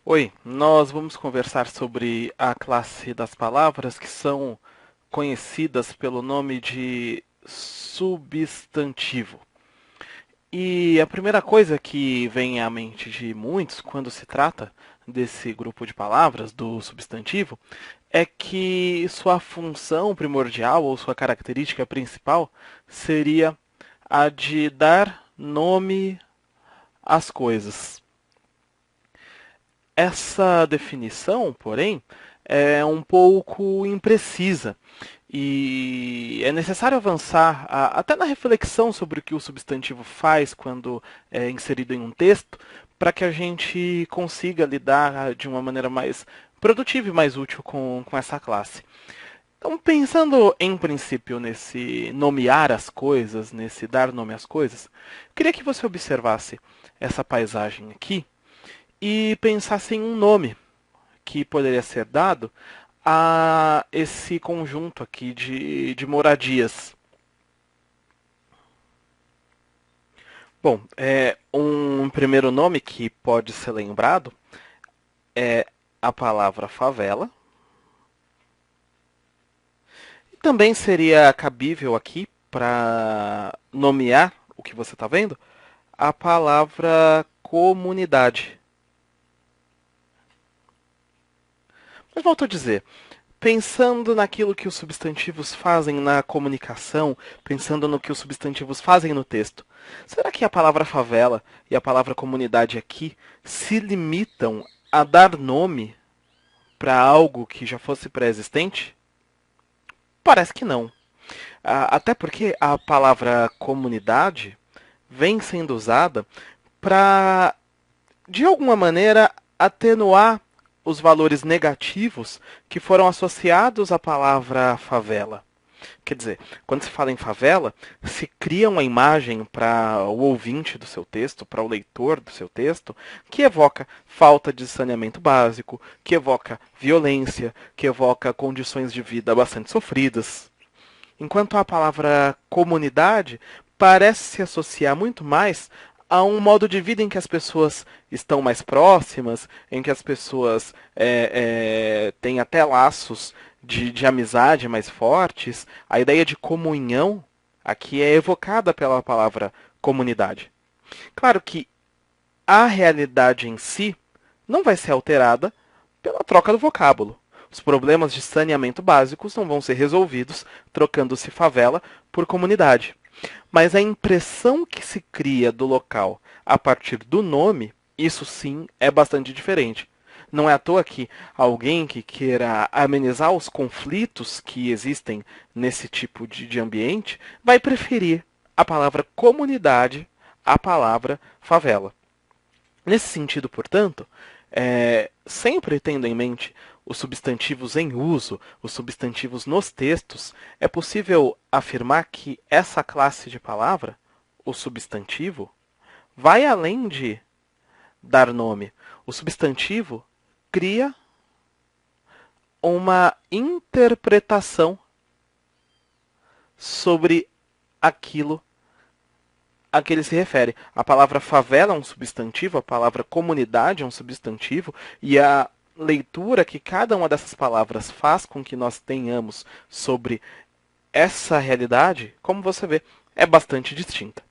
Oi, nós vamos conversar sobre a classe das palavras que são conhecidas pelo nome de substantivo. E a primeira coisa que vem à mente de muitos quando se trata desse grupo de palavras, do substantivo, é que sua função primordial ou sua característica principal seria a de dar nome às coisas. Essa definição, porém, é um pouco imprecisa e é necessário avançar até na reflexão sobre o que o substantivo faz quando é inserido em um texto, para que a gente consiga lidar de uma maneira mais produtiva e mais útil com essa classe. Então, pensando em princípio nesse nomear as coisas, nesse dar nome às coisas, queria que você observasse essa paisagem aqui e pensasse em um nome que poderia ser dado a esse conjunto aqui de moradias. Bom, um primeiro nome que pode ser lembrado é a palavra favela. E também seria cabível aqui, para nomear o que você está vendo, a palavra comunidade. Mas volto a dizer, pensando naquilo que os substantivos fazem na comunicação, pensando no que os substantivos fazem no texto, será que a palavra favela e a palavra comunidade aqui se limitam a dar nome para algo que já fosse pré-existente? Parece que não. Até porque a palavra comunidade vem sendo usada para, de alguma maneira, atenuar os valores negativos que foram associados à palavra favela. Quer dizer, quando se fala em favela, se cria uma imagem para o ouvinte do seu texto, para o leitor do seu texto, que evoca falta de saneamento básico, que evoca violência, que evoca condições de vida bastante sofridas. Enquanto a palavra comunidade parece se associar muito mais a um modo de vida em que as pessoas estão mais próximas, em que as pessoas têm até laços de amizade mais fortes. A ideia de comunhão aqui é evocada pela palavra comunidade. Claro que a realidade em si não vai ser alterada pela troca do vocábulo. Os problemas de saneamento básicos não vão ser resolvidos trocando-se favela por comunidade. Mas a impressão que se cria do local a partir do nome, isso sim é bastante diferente. Não é à toa que alguém que queira amenizar os conflitos que existem nesse tipo de ambiente vai preferir a palavra comunidade à palavra favela. Nesse sentido, portanto, sempre tendo em mente os substantivos em uso, os substantivos nos textos, é possível afirmar que essa classe de palavra, o substantivo, vai além de dar nome. O substantivo cria uma interpretação sobre aquilo a que ele se refere. A palavra favela é um substantivo, a palavra comunidade é um substantivo, e a leitura que cada uma dessas palavras faz com que nós tenhamos sobre essa realidade, como você vê, é bastante distinta.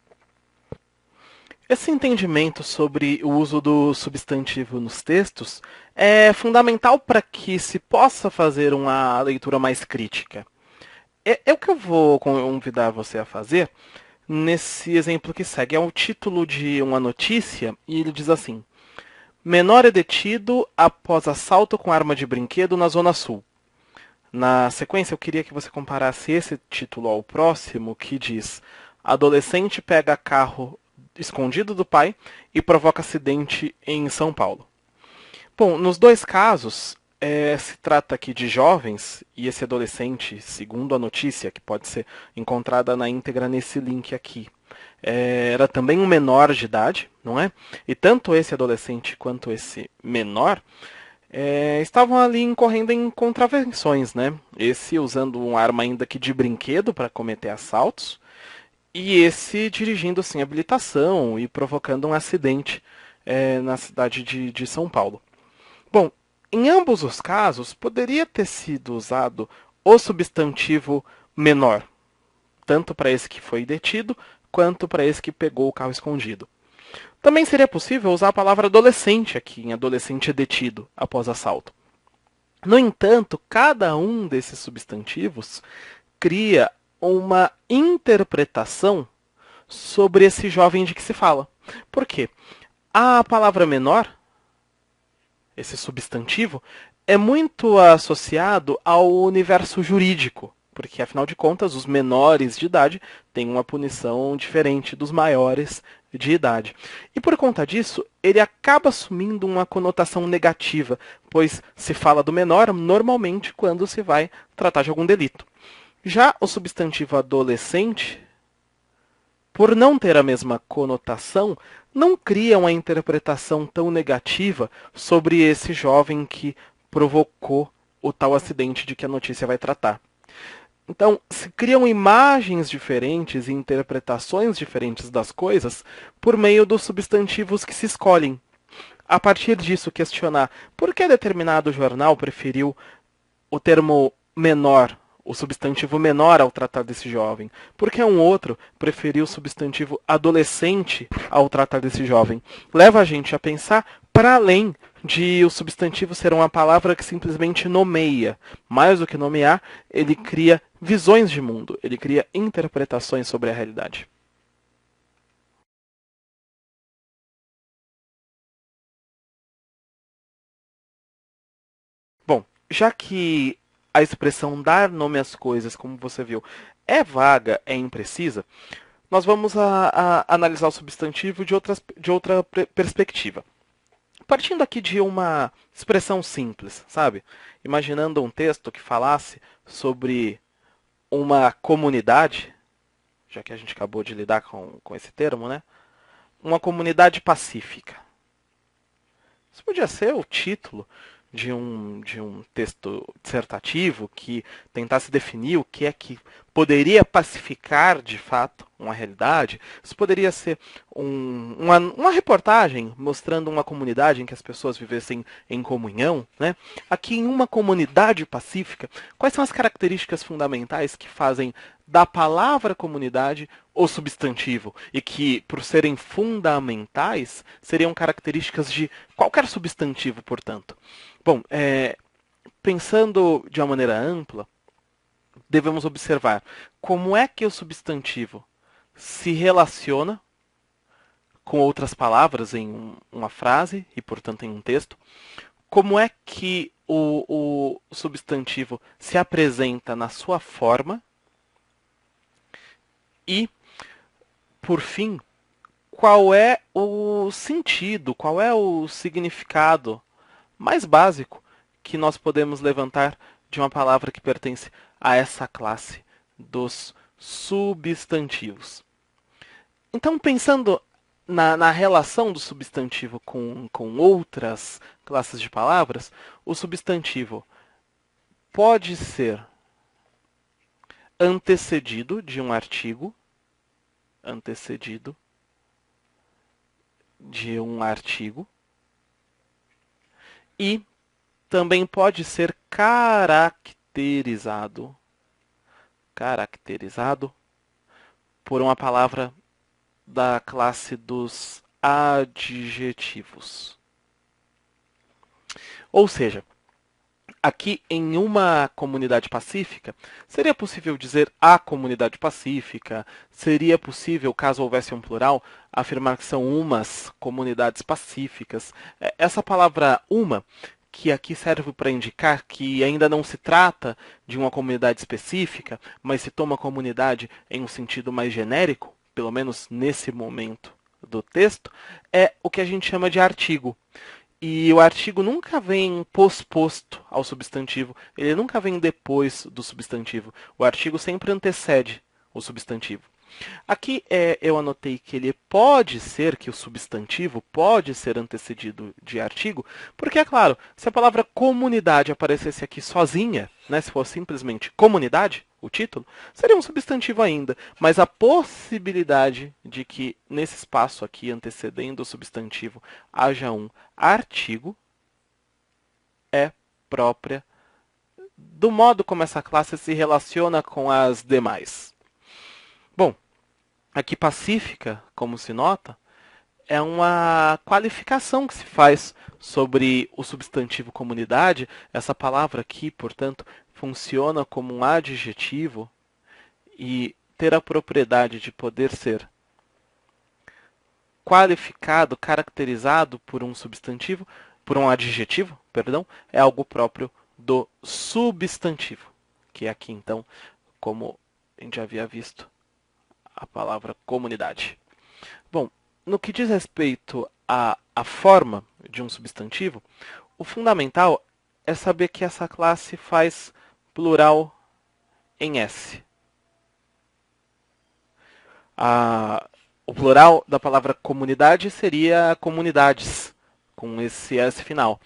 Esse entendimento sobre o uso do substantivo nos textos é fundamental para que se possa fazer uma leitura mais crítica. É o que eu vou convidar você a fazer nesse exemplo que segue. É o título de uma notícia e ele diz assim: menor é detido após assalto com arma de brinquedo na Zona Sul. Na sequência, eu queria que você comparasse esse título ao próximo, que diz: adolescente pega carro escondido do pai e provoca acidente em São Paulo. Bom, nos dois casos, se trata aqui de jovens, e esse adolescente, segundo a notícia, que pode ser encontrada na íntegra nesse link aqui, era também um menor de idade, não é? E tanto esse adolescente quanto esse menor estavam ali incorrendo em contravenções, né? Esse usando uma arma ainda que de brinquedo para cometer assaltos, e esse dirigindo sem habilitação e provocando um acidente na cidade de São Paulo. Bom, em ambos os casos, poderia ter sido usado o substantivo menor, tanto para esse que foi detido, quanto para esse que pegou o carro escondido. Também seria possível usar a palavra adolescente aqui, em adolescente detido após assalto. No entanto, cada um desses substantivos cria uma interpretação sobre esse jovem de que se fala. Por quê? A palavra menor, esse substantivo, é muito associado ao universo jurídico, porque afinal de contas os menores de idade têm uma punição diferente dos maiores de idade. E por conta disso, ele acaba assumindo uma conotação negativa, pois se fala do menor normalmente quando se vai tratar de algum delito. Já o substantivo adolescente, por não ter a mesma conotação, não cria uma interpretação tão negativa sobre esse jovem que provocou o tal acidente de que a notícia vai tratar. Então, se criam imagens diferentes e interpretações diferentes das coisas por meio dos substantivos que se escolhem. A partir disso, questionar por que determinado jornal preferiu o termo menor, o substantivo menor ao tratar desse jovem? Por que um outro preferiu o substantivo adolescente ao tratar desse jovem? Leva a gente a pensar para além de o substantivo ser uma palavra que simplesmente nomeia. Mais do que nomear, ele cria visões de mundo, ele cria interpretações sobre a realidade. Bom, já que a expressão dar nome às coisas, como você viu, é vaga, é imprecisa, nós vamos analisar o substantivo de outra perspectiva. Partindo aqui de uma expressão simples, sabe? Imaginando um texto que falasse sobre uma comunidade, já que a gente acabou de lidar com esse termo, né? Uma comunidade pacífica. Isso podia ser o título de um texto dissertativo que tentasse definir o que é que poderia pacificar de fato uma realidade. Isso poderia ser uma reportagem mostrando uma comunidade em que as pessoas vivessem em comunhão. Né? Aqui em uma comunidade pacífica, quais são as características fundamentais que fazem da palavra comunidade o substantivo e que, por serem fundamentais, seriam características de qualquer substantivo, portanto. Bom, pensando de uma maneira ampla, devemos observar como é que o substantivo se relaciona com outras palavras em uma frase e, portanto, em um texto, como é que o substantivo se apresenta na sua forma e, por fim, qual é o sentido, qual é o significado mais básico que nós podemos levantar de uma palavra que pertence a essa classe dos substantivos. Então, pensando na relação do substantivo com outras classes de palavras, o substantivo pode ser antecedido de um artigo, antecedido de um artigo, e também pode ser caracterizado por uma palavra da classe dos adjetivos. Ou seja, aqui em uma comunidade pacífica, seria possível dizer a comunidade pacífica? Seria possível, caso houvesse um plural, afirmar que são umas comunidades pacíficas? Essa palavra uma, que aqui serve para indicar que ainda não se trata de uma comunidade específica, mas se toma comunidade em um sentido mais genérico, pelo menos nesse momento do texto, é o que a gente chama de artigo. E o artigo nunca vem posposto ao substantivo, ele nunca vem depois do substantivo. O artigo sempre antecede o substantivo. Aqui eu anotei que ele pode ser, que o substantivo pode ser antecedido de artigo, porque, é claro, se a palavra comunidade aparecesse aqui sozinha, né, se fosse simplesmente comunidade, o título, seria um substantivo ainda. Mas a possibilidade de que nesse espaço aqui, antecedendo o substantivo, haja um artigo, é própria do modo como essa classe se relaciona com as demais. Bom, aqui pacífica, como se nota, é uma qualificação que se faz sobre o substantivo comunidade. Essa palavra aqui, portanto, funciona como um adjetivo e ter a propriedade de poder ser qualificado, caracterizado por um substantivo, por um adjetivo, perdão, é algo próprio do substantivo, que é aqui então, como a gente já havia visto, a palavra comunidade. Bom, no que diz respeito à forma de um substantivo, o fundamental é saber que essa classe faz plural em S. O plural da palavra comunidade seria comunidades, com esse S final.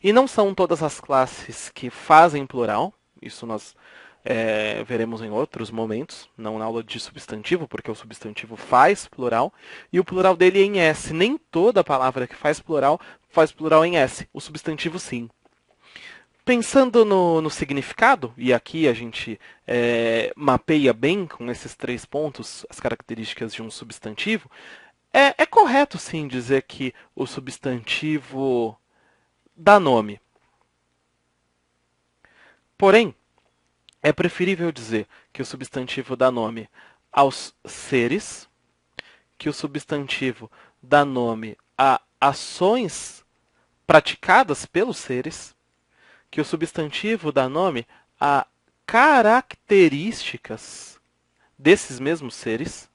E não são todas as classes que fazem plural, isso nós veremos em outros momentos, não na aula de substantivo, porque o substantivo faz plural, e o plural dele é em S. Nem toda palavra que faz plural em S, o substantivo sim. Pensando no significado, e aqui a gente mapeia bem com esses 3 pontos as características de um substantivo, é correto sim dizer que o substantivo dá nome. Porém, é preferível dizer que o substantivo dá nome aos seres, que o substantivo dá nome a ações praticadas pelos seres, que o substantivo dá nome a características desses mesmos seres,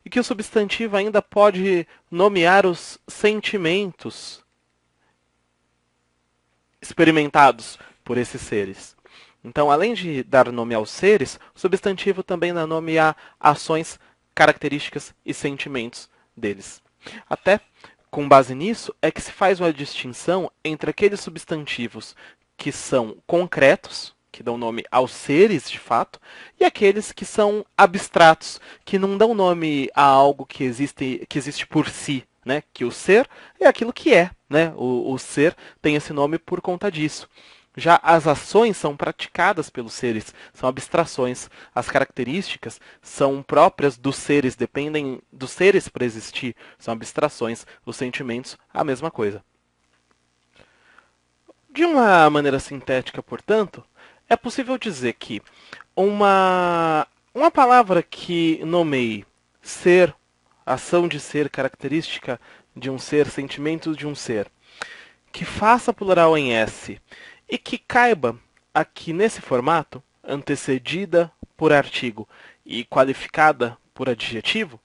e que o substantivo ainda pode nomear os sentimentos experimentados por esses seres. Então, além de dar nome aos seres, o substantivo também dá nome a ações, características e sentimentos deles. Até com base nisso é que se faz uma distinção entre aqueles substantivos que são concretos, que dão nome aos seres de fato, e aqueles que são abstratos, que não dão nome a algo que existe por si, né? Que o ser é aquilo que é, né? O ser tem esse nome por conta disso. Já as ações são praticadas pelos seres, são abstrações. As características são próprias dos seres, dependem dos seres para existir, são abstrações. Os sentimentos, a mesma coisa. De uma maneira sintética, portanto, é possível dizer que uma palavra que nomeie ser, ação de ser, característica de um ser, sentimentos de um ser, que faça plural em S e que caiba aqui nesse formato, antecedida por artigo e qualificada por adjetivo,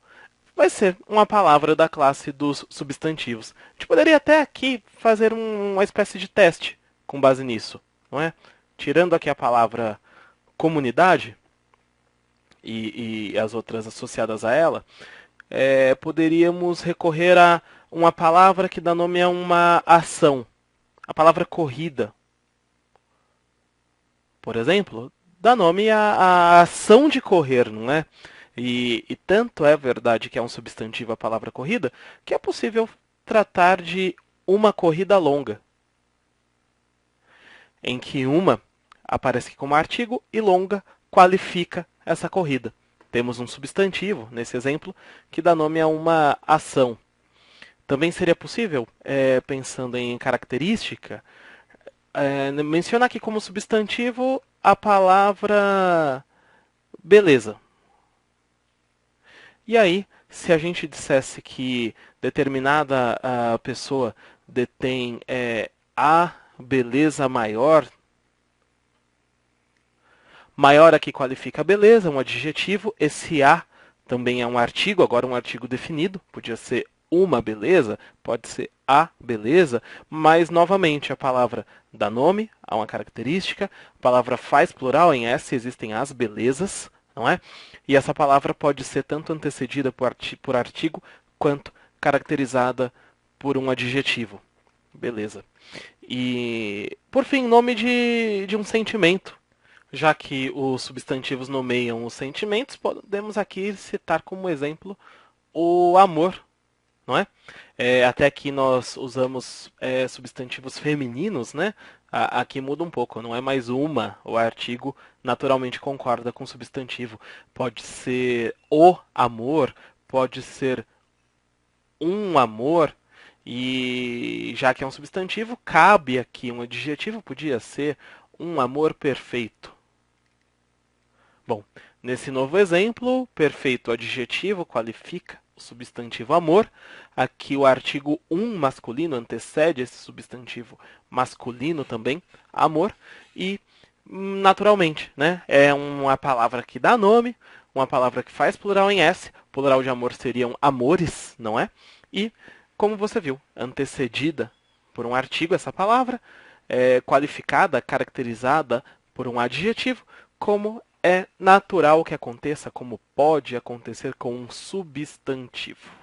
vai ser uma palavra da classe dos substantivos. A gente poderia até aqui fazer uma espécie de teste com base nisso, não é? Tirando aqui a palavra comunidade e as outras associadas a ela, poderíamos recorrer a uma palavra que dá nome a uma ação. A palavra corrida, por exemplo, dá nome à ação de correr, não é? E tanto é verdade que é um substantivo a palavra corrida, que é possível tratar de uma corrida longa, em que uma aparece como artigo e longa qualifica essa corrida. Temos um substantivo, nesse exemplo, que dá nome a uma ação. Também seria possível, pensando em característica, mencionar aqui como substantivo a palavra beleza. E aí, se a gente dissesse que determinada pessoa detém a beleza maior, maior aqui qualifica a beleza, um adjetivo, esse a também é um artigo, agora um artigo definido, podia ser uma beleza, pode ser a beleza, mas novamente a palavra dá nome a uma característica, a palavra faz plural em S, existem as belezas, não é? E essa palavra pode ser tanto antecedida por artigo quanto caracterizada por um adjetivo. Beleza. E, por fim, nome de um sentimento. Já que os substantivos nomeiam os sentimentos, podemos aqui citar como exemplo o amor, não é? Até aqui nós usamos substantivos femininos, né? Aqui muda um pouco, não é mais uma, o artigo naturalmente concorda com o substantivo. Pode ser o amor, pode ser um amor, e já que é um substantivo, cabe aqui um adjetivo, podia ser um amor perfeito. Bom, nesse novo exemplo, perfeito adjetivo qualifica o substantivo amor. Aqui o artigo um masculino antecede esse substantivo masculino também, amor. E, naturalmente, né, é uma palavra que dá nome, uma palavra que faz plural em S. Plural de amor seriam amores, não é? E, como você viu, antecedida por um artigo essa palavra, qualificada, caracterizada por um adjetivo, como é natural que aconteça, como pode acontecer com um substantivo.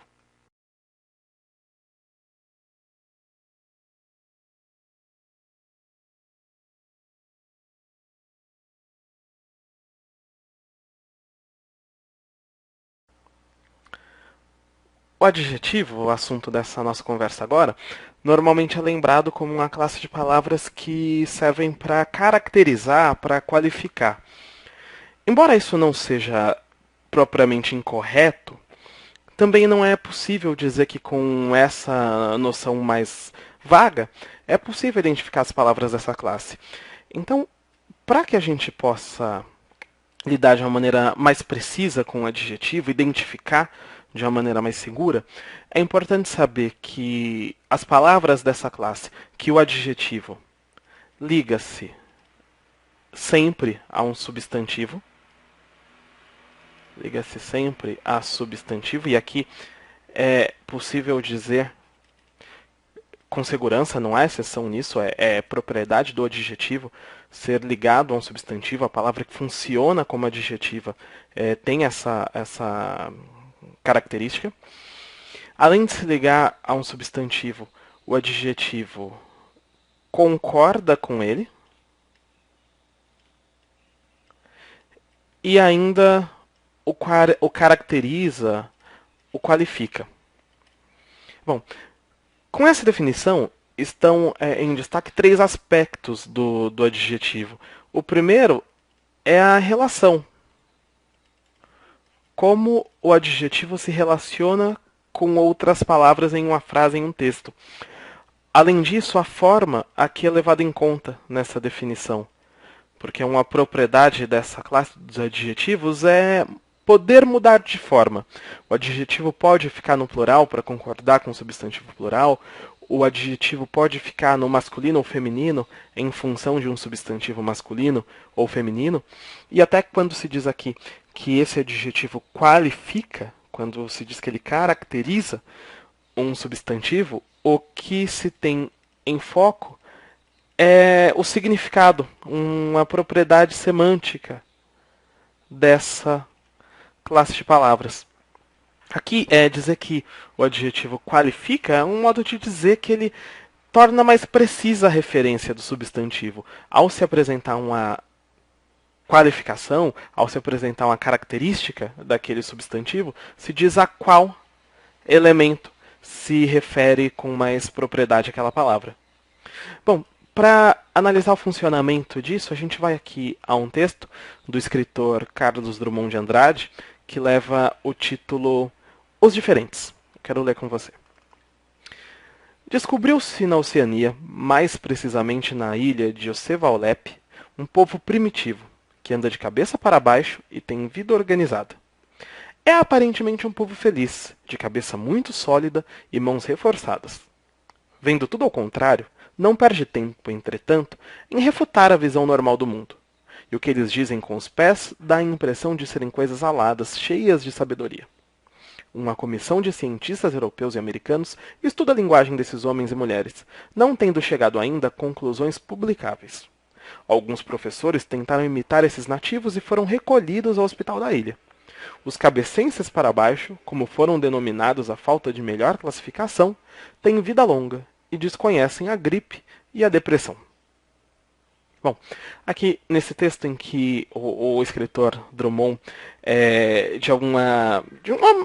O adjetivo, o assunto dessa nossa conversa agora, normalmente é lembrado como uma classe de palavras que servem para caracterizar, para qualificar. Embora isso não seja propriamente incorreto, também não é possível dizer que com essa noção mais vaga é possível identificar as palavras dessa classe. Então, para que a gente possa lidar de uma maneira mais precisa com o adjetivo, identificar de uma maneira mais segura, é importante saber que as palavras dessa classe, que o adjetivo liga-se sempre a um substantivo, liga-se sempre a substantivo, e aqui é possível dizer com segurança, não há exceção nisso, é propriedade do adjetivo ser ligado a um substantivo, a palavra que funciona como adjetiva tem essa característica. Além de se ligar a um substantivo, o adjetivo concorda com ele e ainda o caracteriza, o qualifica. Bom, com essa definição, estão em destaque três aspectos do adjetivo. O primeiro é a relação. Como o adjetivo se relaciona com outras palavras em uma frase, em um texto. Além disso, a forma aqui é levada em conta nessa definição, porque uma propriedade dessa classe dos adjetivos é poder mudar de forma. O adjetivo pode ficar no plural para concordar com o substantivo plural, o adjetivo pode ficar no masculino ou feminino em função de um substantivo masculino ou feminino, e até quando se diz aqui que esse adjetivo qualifica, quando se diz que ele caracteriza um substantivo, o que se tem em foco é o significado, uma propriedade semântica dessa classe de palavras. Aqui, dizer que o adjetivo qualifica é um modo de dizer que ele torna mais precisa a referência do substantivo. Ao se apresentar uma qualificação, ao se apresentar uma característica daquele substantivo, se diz a qual elemento se refere com mais propriedade àquela palavra. Bom, para analisar o funcionamento disso, a gente vai aqui a um texto do escritor Carlos Drummond de Andrade, que leva o título Os Diferentes. Quero ler com você. Descobriu-se na Oceania, mais precisamente na ilha de Ocevalep, um povo primitivo, que anda de cabeça para baixo e tem vida organizada. É aparentemente um povo feliz, de cabeça muito sólida e mãos reforçadas. Vendo tudo ao contrário, não perde tempo, entretanto, em refutar a visão normal do mundo. E o que eles dizem com os pés dá a impressão de serem coisas aladas, cheias de sabedoria. Uma comissão de cientistas europeus e americanos estuda a linguagem desses homens e mulheres, não tendo chegado ainda a conclusões publicáveis. Alguns professores tentaram imitar esses nativos e foram recolhidos ao hospital da ilha. Os cabecenses para baixo, como foram denominados à falta de melhor classificação, têm vida longa e desconhecem a gripe e a depressão. Bom, aqui nesse texto em que o escritor Drummond,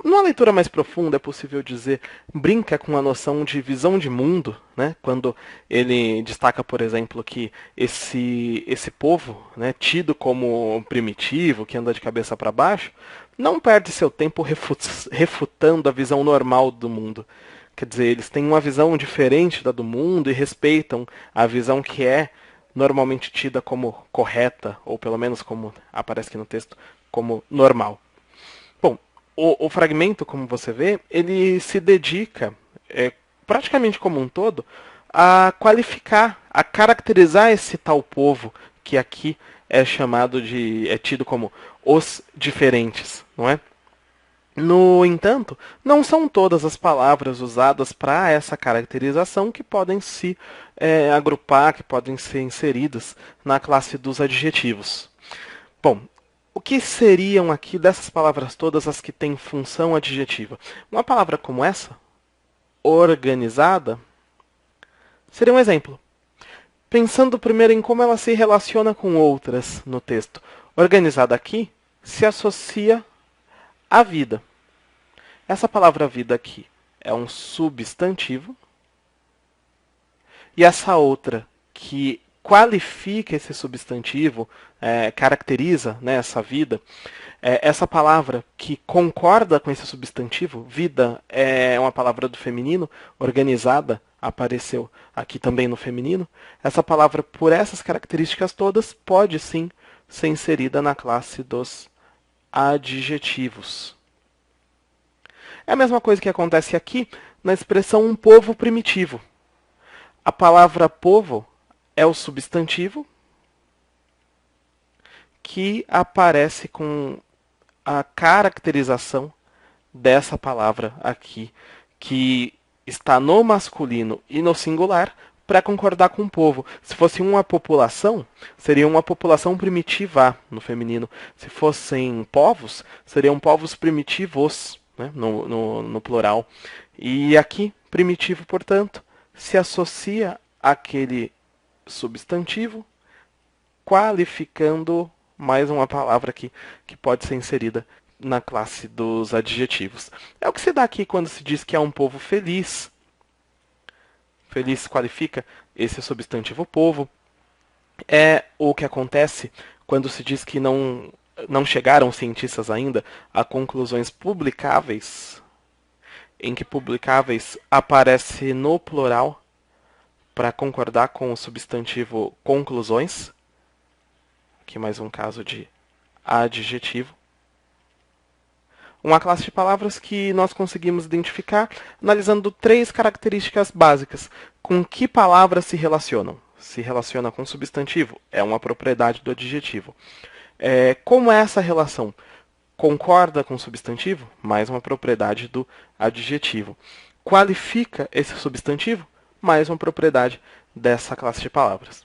numa leitura mais profunda, é possível dizer, brinca com a noção de visão de mundo, né? Quando ele destaca, por exemplo, que esse povo, né, tido como primitivo, que anda de cabeça para baixo, não perde seu tempo refutando a visão normal do mundo. Quer dizer, eles têm uma visão diferente da do mundo e respeitam a visão que é normalmente tida como correta, ou pelo menos como aparece aqui no texto, como normal. Bom, o fragmento, como você vê, ele se dedica, praticamente como um todo, a qualificar, a caracterizar esse tal povo que aqui é tido como os diferentes, não é? No entanto, não são todas as palavras usadas para essa caracterização que podem se agrupar, que podem ser inseridas na classe dos adjetivos. Bom, o que seriam aqui dessas palavras todas as que têm função adjetiva? Uma palavra como essa, organizada, seria um exemplo. Pensando primeiro em como ela se relaciona com outras no texto. Organizada aqui se associa à vida. Essa palavra vida aqui é um substantivo. E essa outra que qualifica esse substantivo, caracteriza, né, essa vida, essa palavra que concorda com esse substantivo, vida é uma palavra do feminino, organizada, apareceu aqui também no feminino. Essa palavra, por essas características todas, pode sim ser inserida na classe dos adjetivos. É a mesma coisa que acontece aqui na expressão um povo primitivo. A palavra povo é o substantivo que aparece com a caracterização dessa palavra aqui, que está no masculino e no singular para concordar com o povo. Se fosse uma população, seria uma população primitiva no feminino. Se fossem povos, seriam povos primitivos, né, no plural. E aqui, primitivo, portanto, se associa àquele substantivo, qualificando mais uma palavra aqui que pode ser inserida na classe dos adjetivos. É o que se dá aqui quando se diz que é um povo feliz. Feliz qualifica esse substantivo povo. É o que acontece quando se diz que não chegaram cientistas ainda a conclusões publicáveis, em que publicáveis aparece no plural para concordar com o substantivo conclusões. Aqui mais um caso de adjetivo. Uma classe de palavras que nós conseguimos identificar analisando três características básicas. Com que palavras se relacionam? Se relaciona com substantivo, é uma propriedade do adjetivo. Como é essa relação? Concorda com o substantivo? Mais uma propriedade do adjetivo. Qualifica esse substantivo? Mais uma propriedade dessa classe de palavras.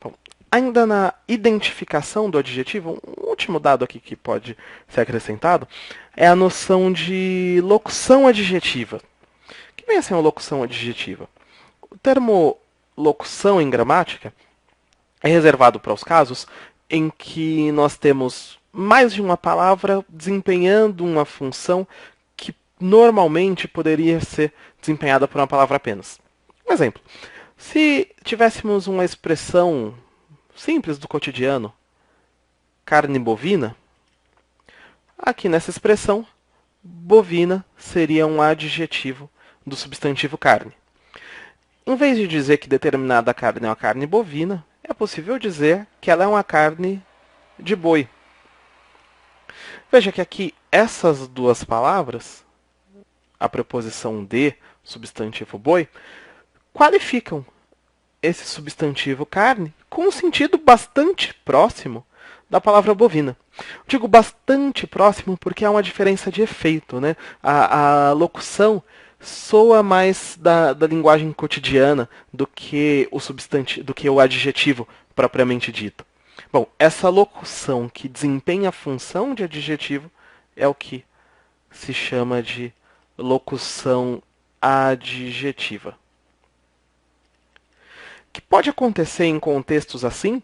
Bom, ainda na identificação do adjetivo, um último dado aqui que pode ser acrescentado é a noção de locução adjetiva. O que vem a ser uma locução adjetiva? O termo locução em gramática é reservado para os casos em que nós temos mais de uma palavra desempenhando uma função que normalmente poderia ser desempenhada por uma palavra apenas. Um exemplo. Se tivéssemos uma expressão simples do cotidiano, carne bovina, aqui nessa expressão, bovina seria um adjetivo do substantivo carne. Em vez de dizer que determinada carne é uma carne bovina, é possível dizer que ela é uma carne de boi. Veja que aqui essas duas palavras, a preposição de, substantivo boi, qualificam esse substantivo carne com um sentido bastante próximo da palavra bovina. Digo bastante próximo porque há uma diferença de efeito, né? A locução soa mais da linguagem cotidiana do que o substantivo, do que o adjetivo propriamente dito. Bom, essa locução que desempenha a função de adjetivo é o que se chama de locução adjetiva. que pode acontecer em contextos assim,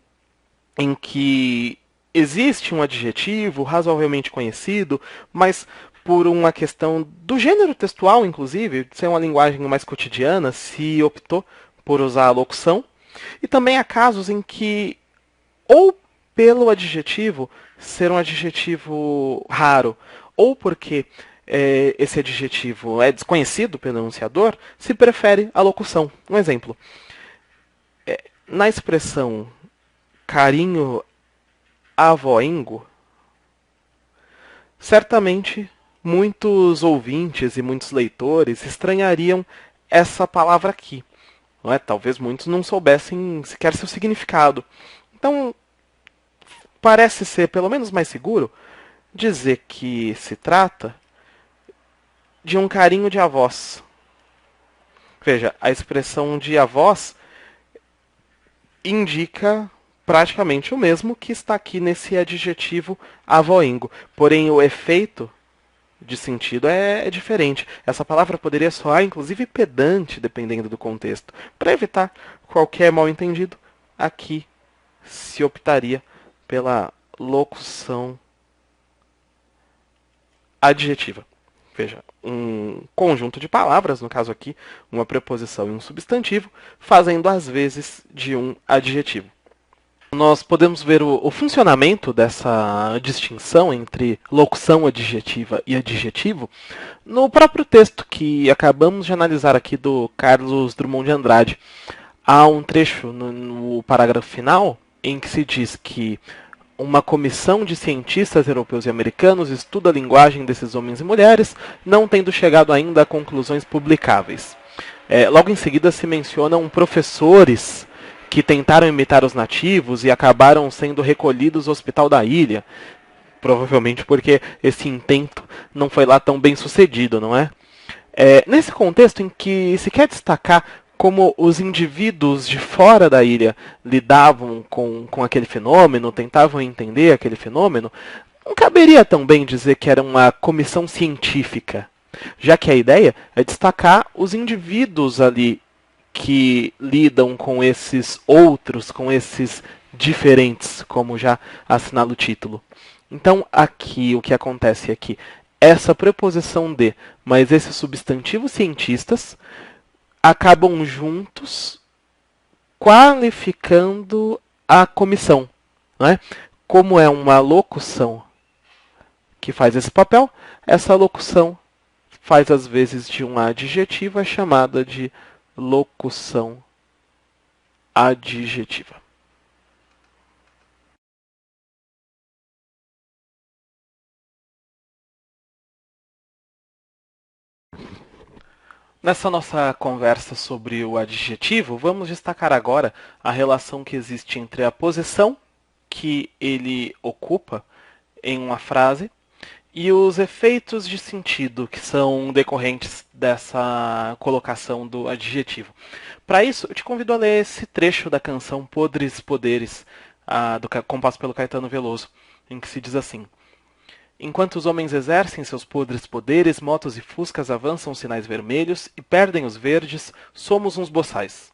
em que existe um adjetivo razoavelmente conhecido, mas por uma questão do gênero textual, inclusive, de ser uma linguagem mais cotidiana, se optou por usar a locução. E também há casos em que, ou pelo adjetivo ser um adjetivo raro, ou porque esse adjetivo é desconhecido pelo enunciador, se prefere a locução. Um exemplo. Na expressão carinho avoengo, certamente muitos ouvintes e muitos leitores estranhariam essa palavra aqui. Não é? Talvez muitos não soubessem sequer seu significado. Então, parece ser pelo menos mais seguro dizer que se trata de um carinho de avós. Veja, a expressão de avós indica praticamente o mesmo que está aqui nesse adjetivo avoengo. Porém, o efeito de sentido é diferente. Essa palavra poderia soar, inclusive, pedante, dependendo do contexto. Para evitar qualquer mal-entendido, aqui se optaria pela locução adjetiva. Veja, um conjunto de palavras, no caso aqui, uma preposição e um substantivo, fazendo as vezes de um adjetivo. Nós podemos ver o funcionamento dessa distinção entre locução adjetiva e adjetivo no próprio texto que acabamos de analisar aqui do Carlos Drummond de Andrade. Há um trecho no parágrafo final em que se diz que uma comissão de cientistas europeus e americanos estuda a linguagem desses homens e mulheres, não tendo chegado ainda a conclusões publicáveis. Logo em seguida se mencionam professores que tentaram imitar os nativos e acabaram sendo recolhidos ao hospital da ilha. Provavelmente porque esse intento não foi lá tão bem sucedido, não é? Nesse contexto em que se quer destacar como os indivíduos de fora da ilha lidavam com aquele fenômeno, tentavam entender aquele fenômeno, não caberia tão bem dizer que era uma comissão científica, já que a ideia é destacar os indivíduos ali que lidam com esses outros, com esses diferentes, como já assinala o título. Então, aqui, o que acontece é que essa preposição de, mas esses substantivos cientistas acabam juntos qualificando a comissão. Não é? Como é uma locução que faz esse papel, essa locução faz as vezes de um adjetivo, é chamada de locução adjetiva. Nessa nossa conversa sobre o adjetivo, vamos destacar agora a relação que existe entre a posição que ele ocupa em uma frase e os efeitos de sentido que são decorrentes dessa colocação do adjetivo. Para isso, eu te convido a ler esse trecho da canção Podres Poderes, composta pelo Caetano Veloso, em que se diz assim: enquanto os homens exercem seus podres poderes, motos e fuscas avançam sinais vermelhos e perdem os verdes, somos uns boçais.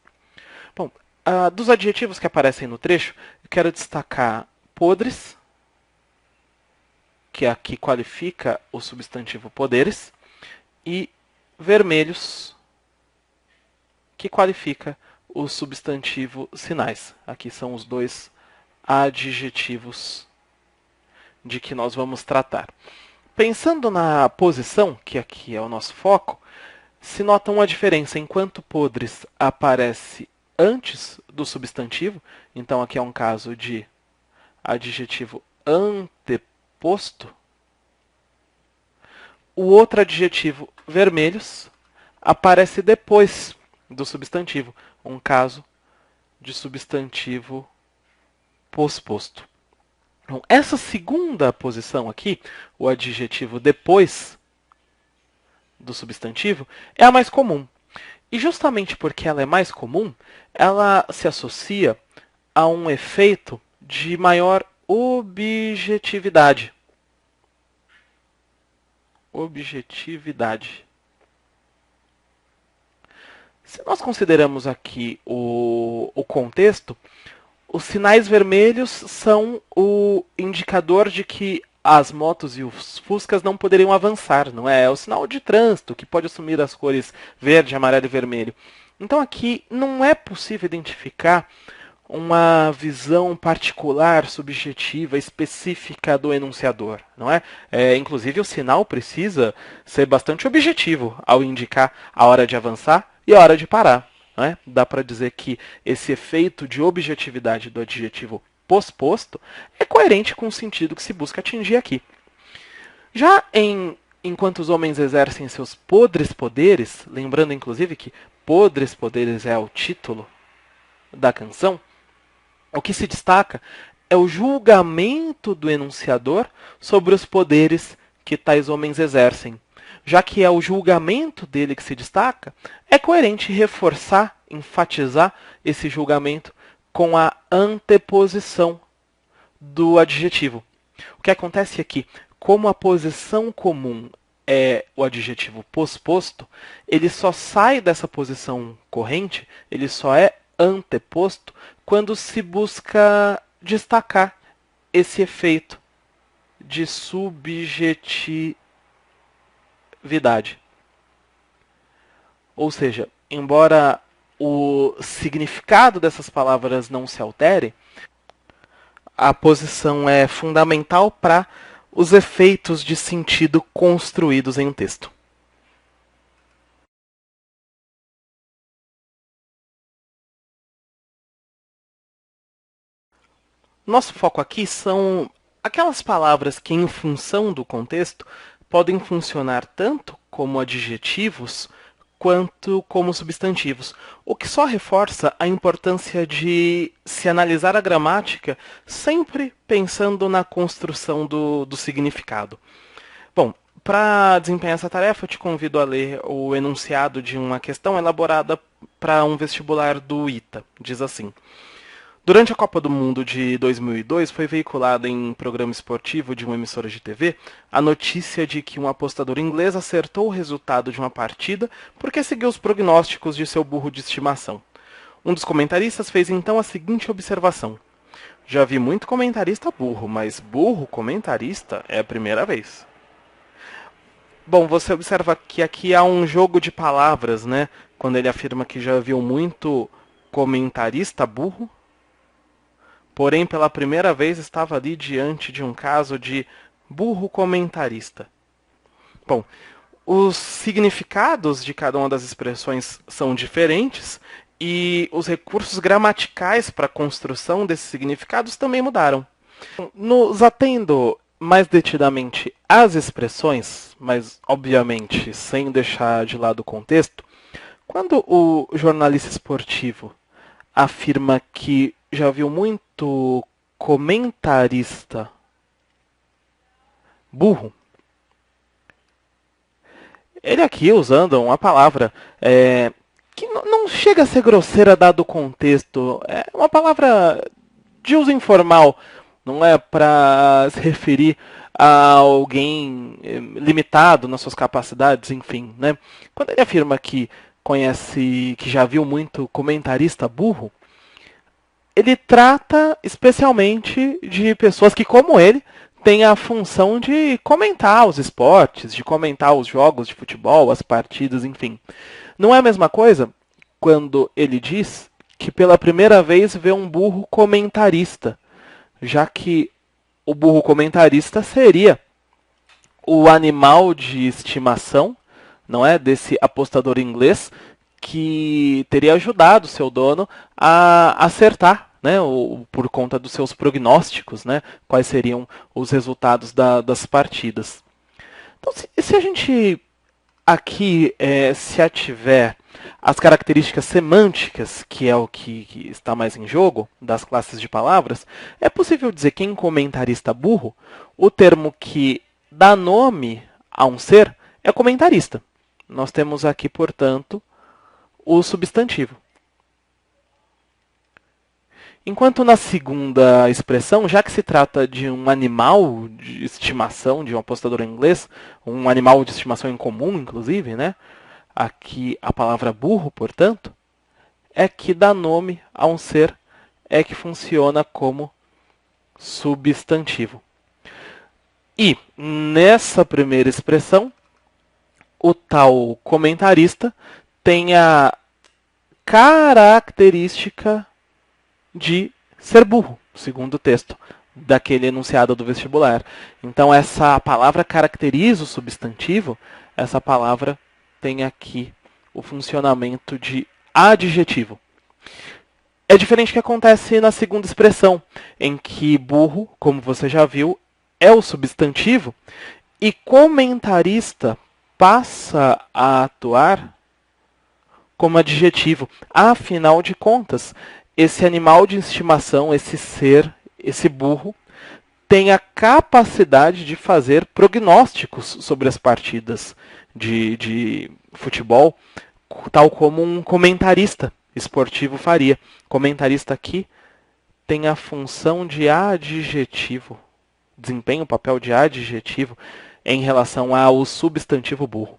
Bom, dos adjetivos que aparecem no trecho, eu quero destacar podres, que aqui qualifica o substantivo poderes, e vermelhos, que qualifica o substantivo sinais. Aqui são os dois adjetivos de que nós vamos tratar. Pensando na posição, que aqui é o nosso foco, se nota uma diferença. Enquanto podres aparece antes do substantivo, então aqui é um caso de adjetivo anteposto, o outro adjetivo vermelhos aparece depois do substantivo, um caso de substantivo posposto. Então, essa segunda posição aqui, o adjetivo depois do substantivo, é a mais comum. E justamente porque ela é mais comum, ela se associa a um efeito de maior objetividade. Objetividade. Se nós consideramos aqui o contexto, os sinais vermelhos são o indicador de que as motos e os fuscas não poderiam avançar, não é? É o sinal de trânsito que pode assumir as cores verde, amarelo e vermelho. Então aqui não é possível identificar uma visão particular, subjetiva, específica do enunciador, não é? Inclusive o sinal precisa ser bastante objetivo ao indicar a hora de avançar e a hora de parar. Não é? Dá para dizer que esse efeito de objetividade do adjetivo posposto é coerente com o sentido que se busca atingir aqui. Já enquanto os homens exercem seus podres poderes, lembrando inclusive que podres poderes é o título da canção, o que se destaca é o julgamento do enunciador sobre os poderes que tais homens exercem. Já que é o julgamento dele que se destaca, é coerente reforçar, enfatizar esse julgamento com a anteposição do adjetivo. O que acontece é que, como a posição comum é o adjetivo posposto, ele só sai dessa posição corrente, ele só é anteposto quando se busca destacar esse efeito de subjetividade. Ou seja, embora o significado dessas palavras não se altere, a posição é fundamental para os efeitos de sentido construídos em um texto. Nosso foco aqui são aquelas palavras que, em função do contexto, podem funcionar tanto como adjetivos quanto como substantivos, o que só reforça a importância de se analisar a gramática sempre pensando na construção do significado. Bom, para desempenhar essa tarefa, eu te convido a ler o enunciado de uma questão elaborada para um vestibular do ITA. Diz assim: durante a Copa do Mundo de 2002, foi veiculada em programa esportivo de uma emissora de TV a notícia de que um apostador inglês acertou o resultado de uma partida porque seguiu os prognósticos de seu burro de estimação. Um dos comentaristas fez então a seguinte observação: já vi muito comentarista burro, mas burro comentarista é a primeira vez. Bom, você observa que aqui há um jogo de palavras, né? Quando ele afirma que já viu muito comentarista burro, porém pela primeira vez estava ali diante de um caso de burro comentarista. Bom, os significados de cada uma das expressões são diferentes e os recursos gramaticais para a construção desses significados também mudaram. Nos atendo mais detidamente às expressões, mas obviamente sem deixar de lado o contexto, quando o jornalista esportivo afirma que já viu muito comentarista burro, ele aqui usando uma palavra que não chega a ser grosseira dado o contexto, é uma palavra de uso informal, não é para se referir a alguém limitado nas suas capacidades, enfim, né? Quando ele afirma que conhece, que já viu muito comentarista burro, ele trata especialmente de pessoas que, como ele, têm a função de comentar os esportes, de comentar os jogos de futebol, as partidas, enfim. Não é a mesma coisa quando ele diz que pela primeira vez vê um burro comentarista, já que o burro comentarista seria o animal de estimação, não é, desse apostador inglês que teria ajudado seu dono a acertar, né, por conta dos seus prognósticos, né, quais seriam os resultados das partidas. Então, se a gente aqui se ativer as características semânticas, que é o que está mais em jogo, das classes de palavras, é possível dizer que em comentarista burro, o termo que dá nome a um ser é comentarista. Nós temos aqui, portanto, o substantivo. Enquanto na segunda expressão, já que se trata de um animal de estimação, de um apostador inglês, um animal de estimação em comum, inclusive, né? aqui a palavra burro, portanto, é que dá nome a um ser, é que funciona como substantivo. E, nessa primeira expressão, o tal comentarista tem a característica de ser burro, segundo o texto daquele enunciado do vestibular. Então, essa palavra caracteriza o substantivo, essa palavra tem aqui o funcionamento de adjetivo. É diferente do que acontece na segunda expressão, em que burro, como você já viu, é o substantivo e comentarista passa a atuar como adjetivo. Afinal de contas, esse animal de estimação, esse ser, esse burro, tem a capacidade de fazer prognósticos sobre as partidas de futebol, tal como um comentarista esportivo faria. Comentarista aqui tem a função de adjetivo, desempenha o papel de adjetivo em relação ao substantivo burro.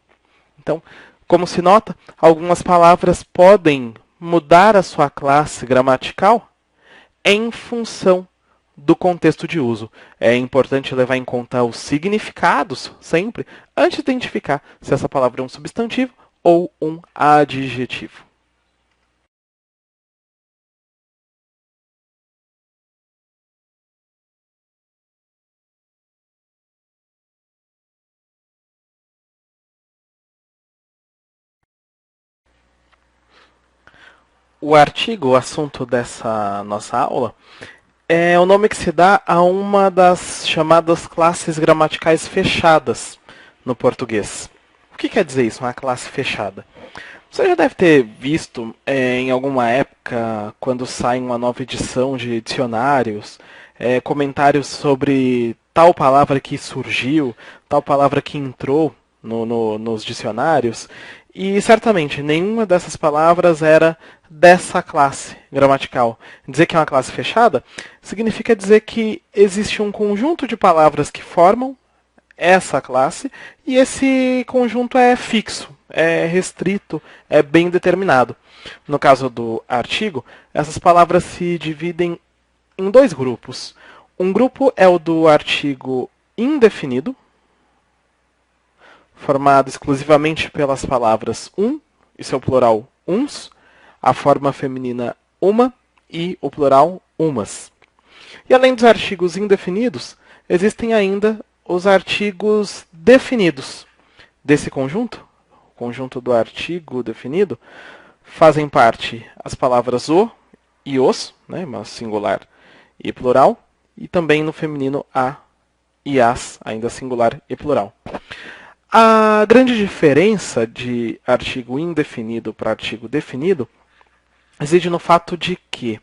Então, como se nota, algumas palavras podem mudar a sua classe gramatical em função do contexto de uso. É importante levar em conta os significados sempre antes de identificar se essa palavra é um substantivo ou um adjetivo. O artigo, o assunto dessa nossa aula, é o nome que se dá a uma das chamadas classes gramaticais fechadas no português. O que quer dizer isso, uma classe fechada? Você já deve ter visto em alguma época, quando sai uma nova edição de dicionários, comentários sobre tal palavra que surgiu, tal palavra que entrou nos dicionários, e certamente nenhuma dessas palavras era dessa classe gramatical. Dizer que é uma classe fechada significa dizer que existe um conjunto de palavras que formam essa classe e esse conjunto é fixo, é restrito, é bem determinado. No caso do artigo, essas palavras se dividem em dois grupos. Um grupo é o do artigo indefinido, formado exclusivamente pelas palavras um e seu plural uns, a forma feminina uma e o plural umas. E além dos artigos indefinidos, existem ainda os artigos definidos. Desse conjunto, o conjunto do artigo definido, fazem parte as palavras o e os, né, mas singular e plural, e também no feminino a e as, ainda singular e plural. A grande diferença de artigo indefinido para artigo definido reside no fato de que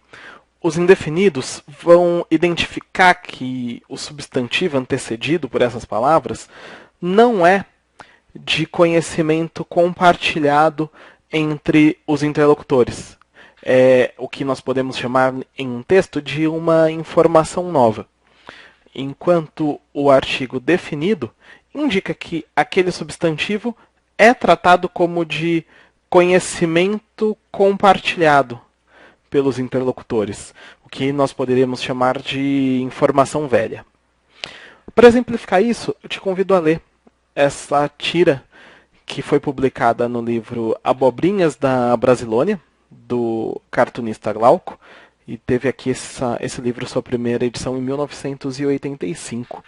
os indefinidos vão identificar que o substantivo antecedido por essas palavras não é de conhecimento compartilhado entre os interlocutores. É o que nós podemos chamar em um texto de uma informação nova. Enquanto o artigo definido indica que aquele substantivo é tratado como de conhecimento compartilhado pelos interlocutores, o que nós poderíamos chamar de informação velha. Para exemplificar isso, eu te convido a ler essa tira que foi publicada no livro Abobrinhas da Brasilônia, do cartunista Glauco, e teve aqui esse livro, sua primeira edição, em 1985.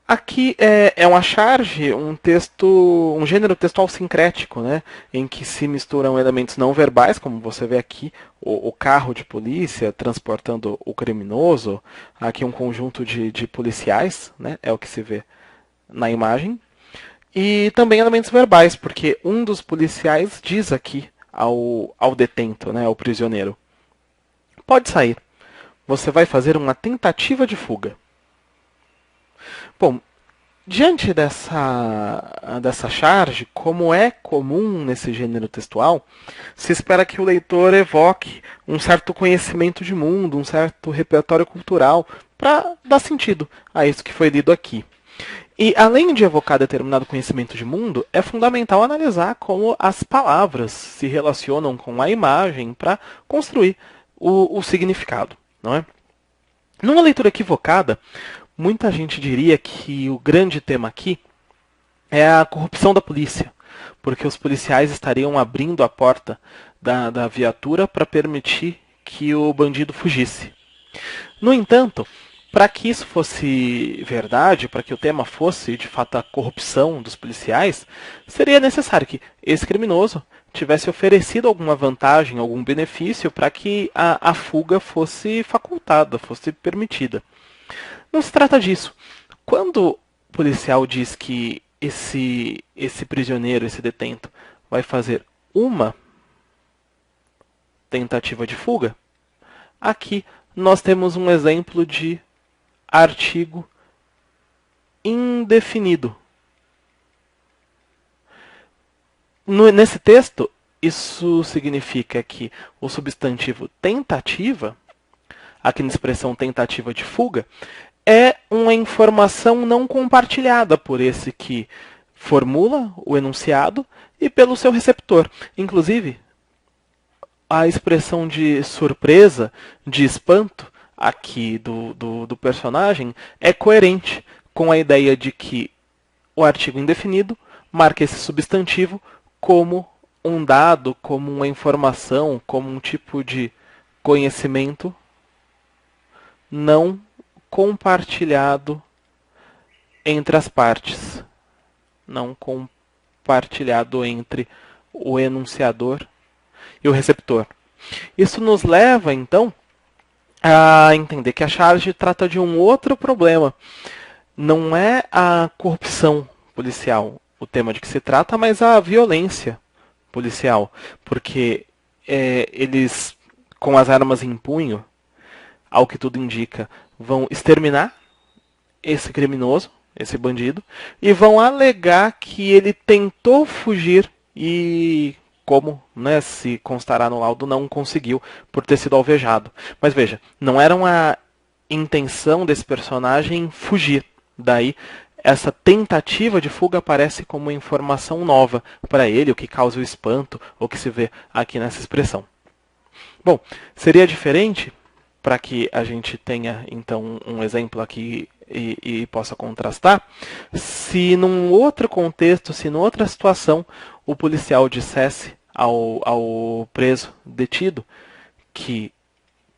Aqui é uma charge, um gênero textual sincrético, né, em que se misturam elementos não verbais, como você vê aqui, o carro de polícia transportando o criminoso, aqui um conjunto de policiais, né, é o que se vê na imagem, e também elementos verbais, porque um dos policiais diz aqui ao detento, né, ao prisioneiro: pode sair, você vai fazer uma tentativa de fuga. Bom, diante dessa charge, como é comum nesse gênero textual, se espera que o leitor evoque um certo conhecimento de mundo, um certo repertório cultural, para dar sentido a isso que foi lido aqui. E além de evocar determinado conhecimento de mundo, é fundamental analisar como as palavras se relacionam com a imagem para construir o significado, não é? Numa leitura equivocada, muita gente diria que o grande tema aqui é a corrupção da polícia, porque os policiais estariam abrindo a porta da viatura para permitir que o bandido fugisse. No entanto, para que isso fosse verdade, para que o tema fosse de fato a corrupção dos policiais, seria necessário que esse criminoso tivesse oferecido alguma vantagem, algum benefício para que a fuga fosse facultada, fosse permitida. Não se trata disso. Quando o policial diz que esse prisioneiro, esse detento, vai fazer uma tentativa de fuga, aqui nós temos um exemplo de artigo indefinido. Nesse texto, isso significa que o substantivo tentativa, aqui na expressão tentativa de fuga, é uma informação não compartilhada por esse que formula o enunciado e pelo seu receptor. Inclusive, a expressão de surpresa, de espanto, aqui do personagem, é coerente com a ideia de que o artigo indefinido marca esse substantivo como um dado, como uma informação, como um tipo de conhecimento não compartilhado entre as partes, não compartilhado entre o enunciador e o receptor. Isso nos leva, então, a entender que a charge trata de um outro problema. Não é a corrupção policial o tema de que se trata, mas a violência policial. Porque eles, com as armas em punho, ao que tudo indica, vão exterminar esse criminoso, esse bandido, e vão alegar que ele tentou fugir e, como se constará no laudo, não conseguiu por ter sido alvejado. Mas veja, não era uma intenção desse personagem fugir. Daí, essa tentativa de fuga aparece como uma informação nova para ele, o que causa o espanto, o que se vê aqui nessa expressão. Bom, seria diferente, para que a gente tenha então um exemplo aqui e possa contrastar, se num outro contexto, se numa outra situação, o policial dissesse ao preso detido que,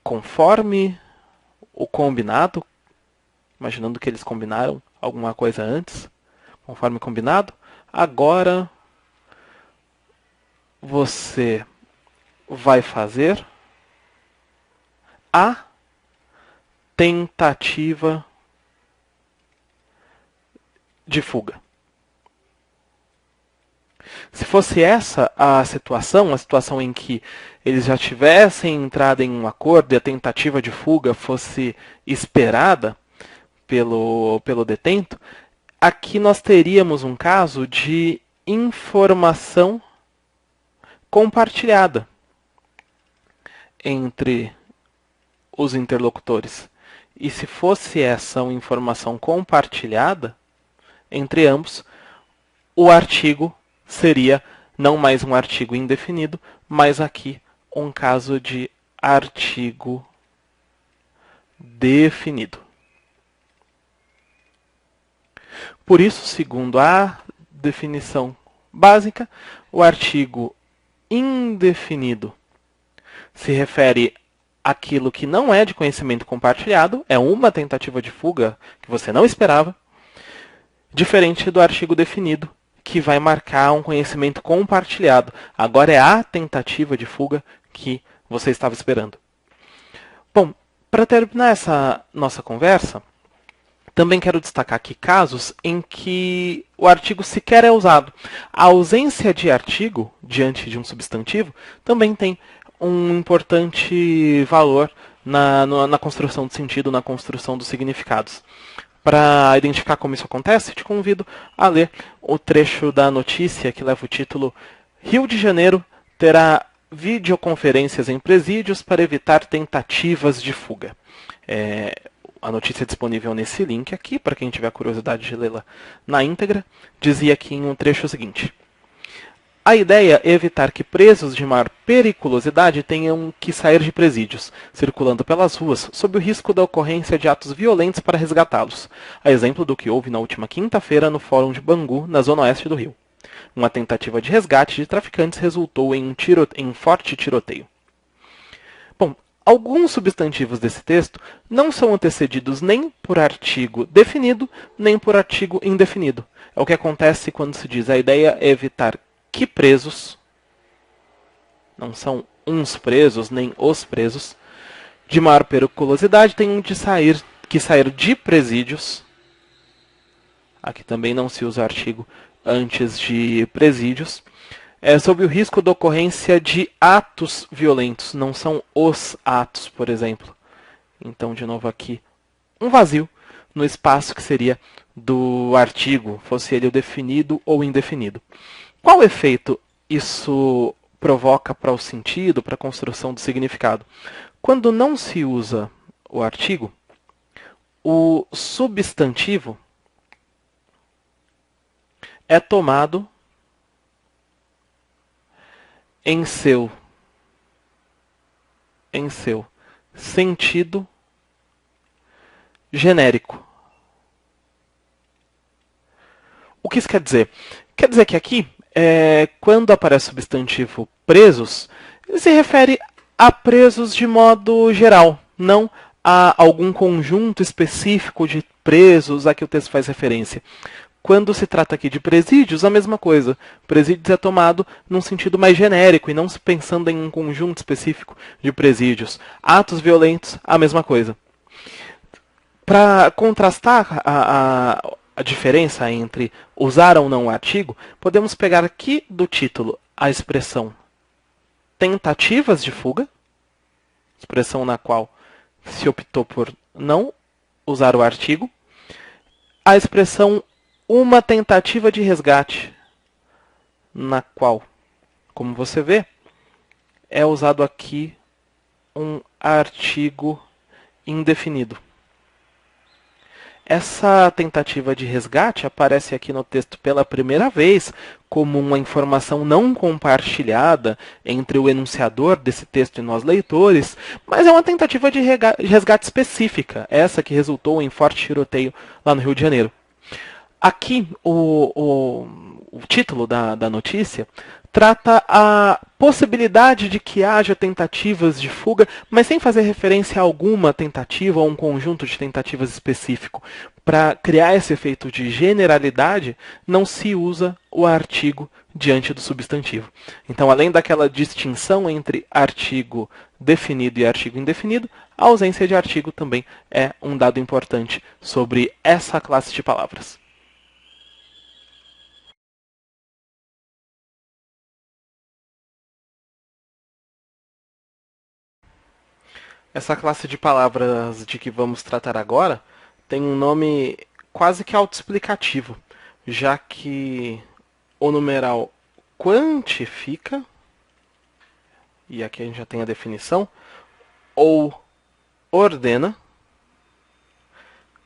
conforme o combinado, imaginando que eles combinaram alguma coisa antes, conforme combinado, agora você vai fazer a tentativa de fuga. Se fosse essa a situação em que eles já tivessem entrado em um acordo e a tentativa de fuga fosse esperada pelo detento, aqui nós teríamos um caso de informação compartilhada entre os interlocutores. E se fosse essa uma informação compartilhada entre ambos, o artigo seria não mais um artigo indefinido, mas aqui um caso de artigo definido. Por isso, segundo a definição básica, o artigo indefinido se refere àquilo que não é de conhecimento compartilhado, é uma tentativa de fuga que você não esperava, diferente do artigo definido, que vai marcar um conhecimento compartilhado. Agora é a tentativa de fuga que você estava esperando. Bom, para terminar essa nossa conversa, também quero destacar aqui casos em que o artigo sequer é usado. A ausência de artigo diante de um substantivo também tem um importante valor na construção do sentido, na construção dos significados. Para identificar como isso acontece, te convido a ler o trecho da notícia que leva o título Rio de Janeiro terá videoconferências em presídios para evitar tentativas de fuga. a notícia disponível nesse link aqui, para quem tiver curiosidade de lê-la na íntegra, dizia aqui em um trecho o seguinte: a ideia é evitar que presos de maior periculosidade tenham que sair de presídios, circulando pelas ruas, sob o risco da ocorrência de atos violentos para resgatá-los, a exemplo do que houve na última quinta-feira no Fórum de Bangu, na zona oeste do Rio. Uma tentativa de resgate de traficantes resultou em um forte tiroteio. Bom, alguns substantivos desse texto não são antecedidos nem por artigo definido, nem por artigo indefinido. É o que acontece quando se diz a ideia é evitar que presos, não são uns presos, nem os presos, de maior periculosidade tenham que sair de presídios. Aqui também não se usa artigo antes de presídios. Sob o risco da ocorrência de atos violentos, não são os atos, por exemplo. Então, de novo aqui, um vazio no espaço que seria do artigo, fosse ele o definido ou indefinido. Qual efeito isso provoca para o sentido, para a construção do significado? Quando não se usa o artigo, o substantivo é tomado em seu sentido genérico. O que isso quer dizer? Quer dizer que aqui, quando aparece o substantivo presos, ele se refere a presos de modo geral, não a algum conjunto específico de presos a que o texto faz referência. Quando se trata aqui de presídios, a mesma coisa. Presídios é tomado num sentido mais genérico e não se pensando em um conjunto específico de presídios. Atos violentos, a mesma coisa. Para contrastar a diferença entre usar ou não o artigo, podemos pegar aqui do título a expressão tentativas de fuga, expressão na qual se optou por não usar o artigo, a expressão uma tentativa de resgate, na qual, como você vê, é usado aqui um artigo indefinido. Essa tentativa de resgate aparece aqui no texto pela primeira vez como uma informação não compartilhada entre o enunciador desse texto e nós leitores, mas é uma tentativa de resgate específica, essa que resultou em forte tiroteio lá no Rio de Janeiro. Aqui, o título da notícia trata a possibilidade de que haja tentativas de fuga, mas sem fazer referência a alguma tentativa ou um conjunto de tentativas específico. Para criar esse efeito de generalidade, não se usa o artigo diante do substantivo. Então, além daquela distinção entre artigo definido e artigo indefinido, a ausência de artigo também é um dado importante sobre essa classe de palavras. Essa classe de palavras de que vamos tratar agora tem um nome quase que autoexplicativo, já que o numeral quantifica, e aqui a gente já tem a definição, ou ordena,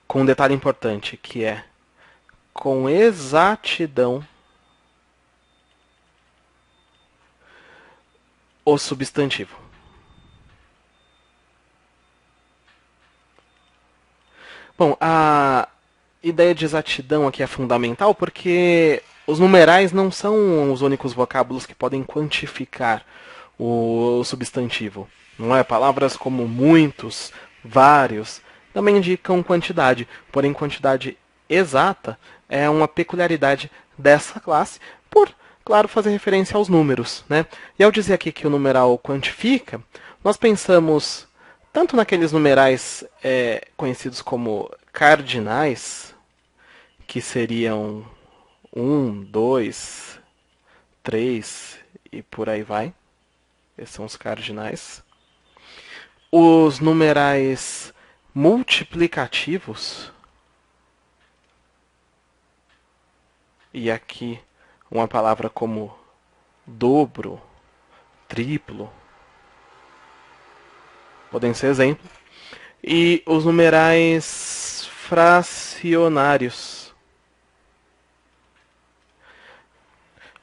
com um detalhe importante, que é com exatidão o substantivo. Bom, a ideia de exatidão aqui é fundamental porque os numerais não são os únicos vocábulos que podem quantificar o substantivo. Não é? Palavras como muitos, vários, também indicam quantidade, porém quantidade exata é uma peculiaridade dessa classe, por, claro, fazer referência aos números, né? E ao dizer aqui que o numeral quantifica, nós pensamos tanto naqueles numerais conhecidos como cardinais, que seriam 1, 2, 3 e por aí vai. Esses são os cardinais. Os numerais multiplicativos, e aqui uma palavra como dobro, triplo, podem ser exemplo. E os numerais fracionários,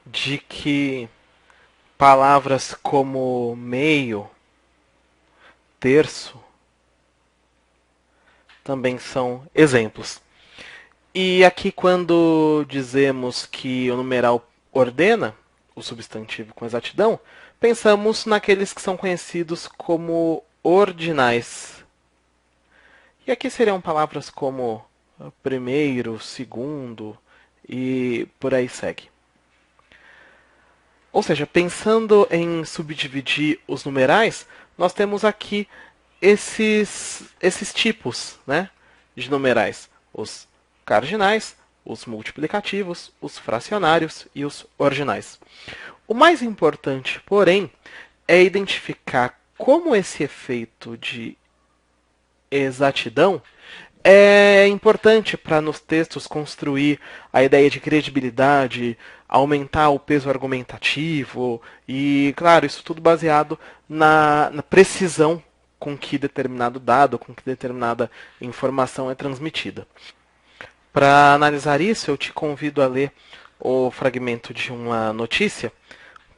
de que palavras como meio, terço, também são exemplos. E aqui, quando dizemos que o numeral ordena o substantivo com exatidão, pensamos naqueles que são conhecidos como ordinais. E aqui seriam palavras como primeiro, segundo e por aí segue. Ou seja, pensando em subdividir os numerais, nós temos aqui esses tipos, né, de numerais. Os cardinais, os multiplicativos, os fracionários e os ordinais. O mais importante, porém, é identificar como esse efeito de exatidão é importante para nos textos construir a ideia de credibilidade, aumentar o peso argumentativo e, claro, isso tudo baseado na precisão com que determinado dado, com que determinada informação é transmitida. Para analisar isso, eu te convido a ler o fragmento de uma notícia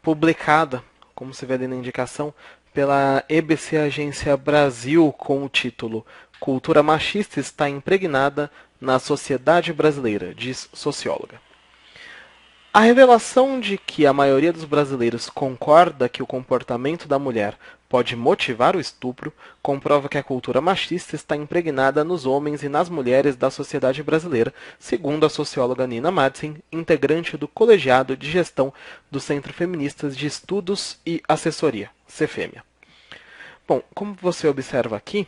publicada, como se vê ali na indicação, pela EBC Agência Brasil com o título Cultura machista está impregnada na sociedade brasileira, diz socióloga. A revelação de que a maioria dos brasileiros concorda que o comportamento da mulher pode motivar o estupro comprova que a cultura machista está impregnada nos homens e nas mulheres da sociedade brasileira, segundo a socióloga Nina Madsen, integrante do Colegiado de Gestão do Centro Feministas de Estudos e Assessoria, CFEMIA. Bom, como você observa aqui,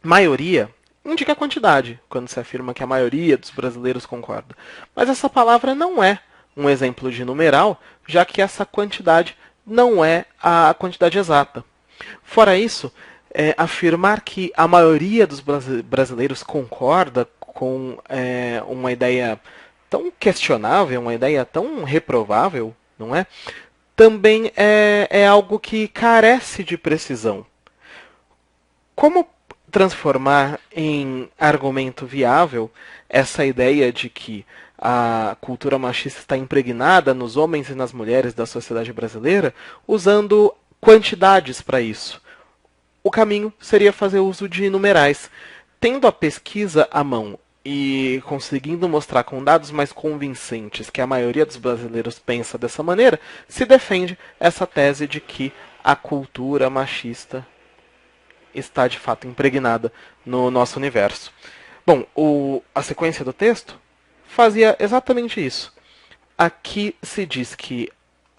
maioria indica a quantidade, quando se afirma que a maioria dos brasileiros concorda. Mas essa palavra não é um exemplo de numeral, já que essa quantidade não é a quantidade exata. Fora isso, afirmar que a maioria dos brasileiros concorda com uma ideia tão questionável, uma ideia tão reprovável, não é? Também é algo que carece de precisão. Como transformar em argumento viável essa ideia de que a cultura machista está impregnada nos homens e nas mulheres da sociedade brasileira, usando quantidades para isso? O caminho seria fazer uso de numerais. Tendo a pesquisa à mão e conseguindo mostrar com dados mais convincentes que a maioria dos brasileiros pensa dessa maneira, se defende essa tese de que a cultura machista está de fato impregnada no nosso universo. Bom, a sequência do texto fazia exatamente isso. Aqui se diz que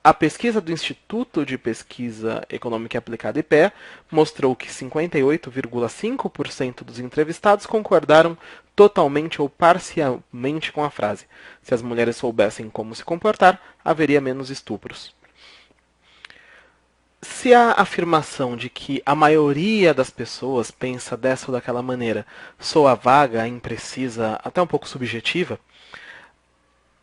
a pesquisa do Instituto de Pesquisa Econômica e Aplicada IPEA mostrou que 58,5% dos entrevistados concordaram totalmente ou parcialmente com a frase: se as mulheres soubessem como se comportar, haveria menos estupros. Se a afirmação de que a maioria das pessoas pensa dessa ou daquela maneira soa vaga, imprecisa, até um pouco subjetiva,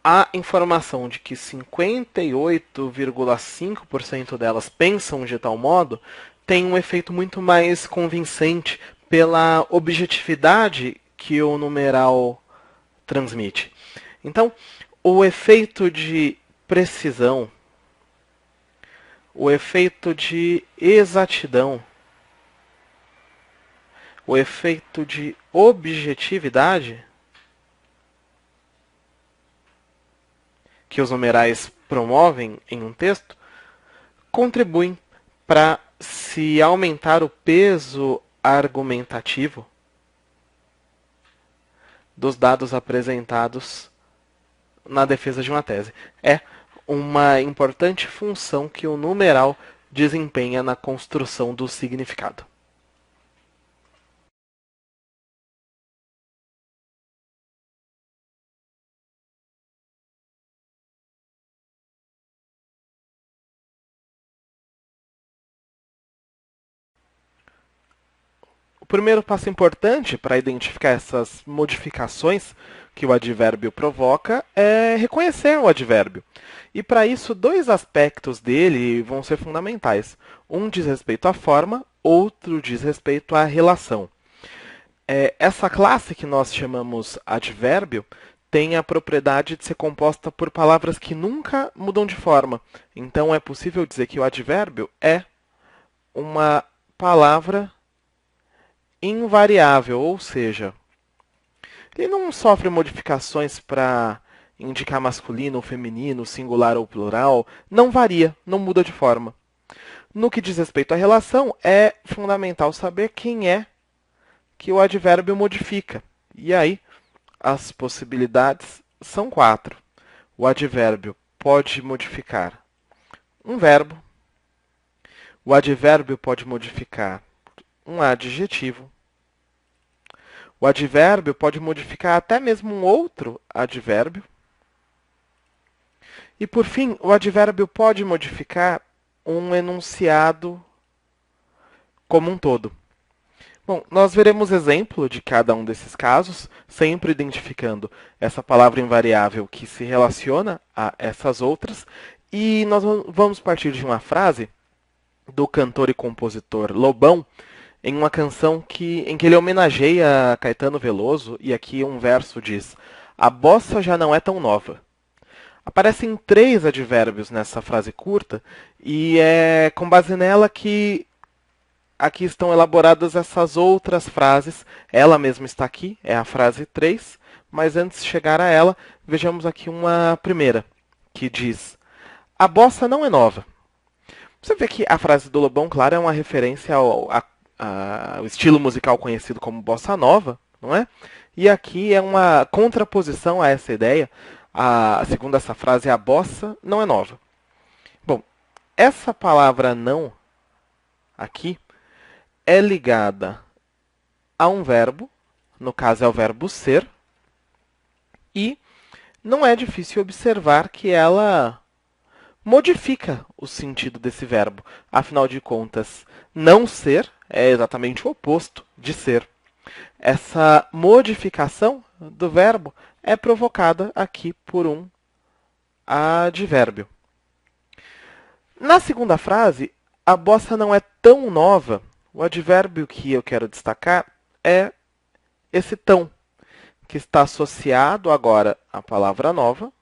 a informação de que 58,5% delas pensam de tal modo tem um efeito muito mais convincente pela objetividade que o numeral transmite. Então, o efeito de precisão, o efeito de exatidão, o efeito de objetividade que os numerais promovem em um texto contribuem para se aumentar o peso argumentativo dos dados apresentados na defesa de uma tese. É uma importante função que o numeral desempenha na construção do significado. O primeiro passo importante para identificar essas modificações que o advérbio provoca é reconhecer o advérbio. E para isso, dois aspectos dele vão ser fundamentais. Um diz respeito à forma, outro diz respeito à relação. Essa classe que nós chamamos advérbio tem a propriedade de ser composta por palavras que nunca mudam de forma. Então, é possível dizer que o advérbio é uma palavra invariável, ou seja, ele não sofre modificações para indicar masculino ou feminino, singular ou plural, não varia, não muda de forma. No que diz respeito à relação, é fundamental saber quem é que o advérbio modifica. E aí, as possibilidades são 4. O advérbio pode modificar um verbo, o advérbio pode modificar um adjetivo, o advérbio pode modificar até mesmo um outro advérbio, e por fim, o advérbio pode modificar um enunciado como um todo. Bom, nós veremos exemplo de cada um desses casos, sempre identificando essa palavra invariável que se relaciona a essas outras, e nós vamos partir de uma frase do cantor e compositor Lobão, em uma canção em que ele homenageia Caetano Veloso, e aqui um verso diz: "A bossa já não é tão nova". Aparecem 3 advérbios nessa frase curta, e é com base nela que aqui estão elaboradas essas outras frases. Ela mesma está aqui, é a frase 3, mas antes de chegar a ela, vejamos aqui uma primeira, que diz: "A bossa não é nova". Você vê que a frase do Lobão, claro, é uma referência ao estilo musical conhecido como bossa nova, não é? E aqui é uma contraposição a essa ideia. Segundo essa frase, a bossa não é nova. Bom, essa palavra não aqui é ligada a um verbo, no caso é o verbo ser, e não é difícil observar que ela modifica o sentido desse verbo. Afinal de contas, não ser é exatamente o oposto de ser. Essa modificação do verbo é provocada aqui por um advérbio. Na segunda frase, a bossa não é tão nova. O advérbio que eu quero destacar é esse tão, que está associado agora à palavra nova,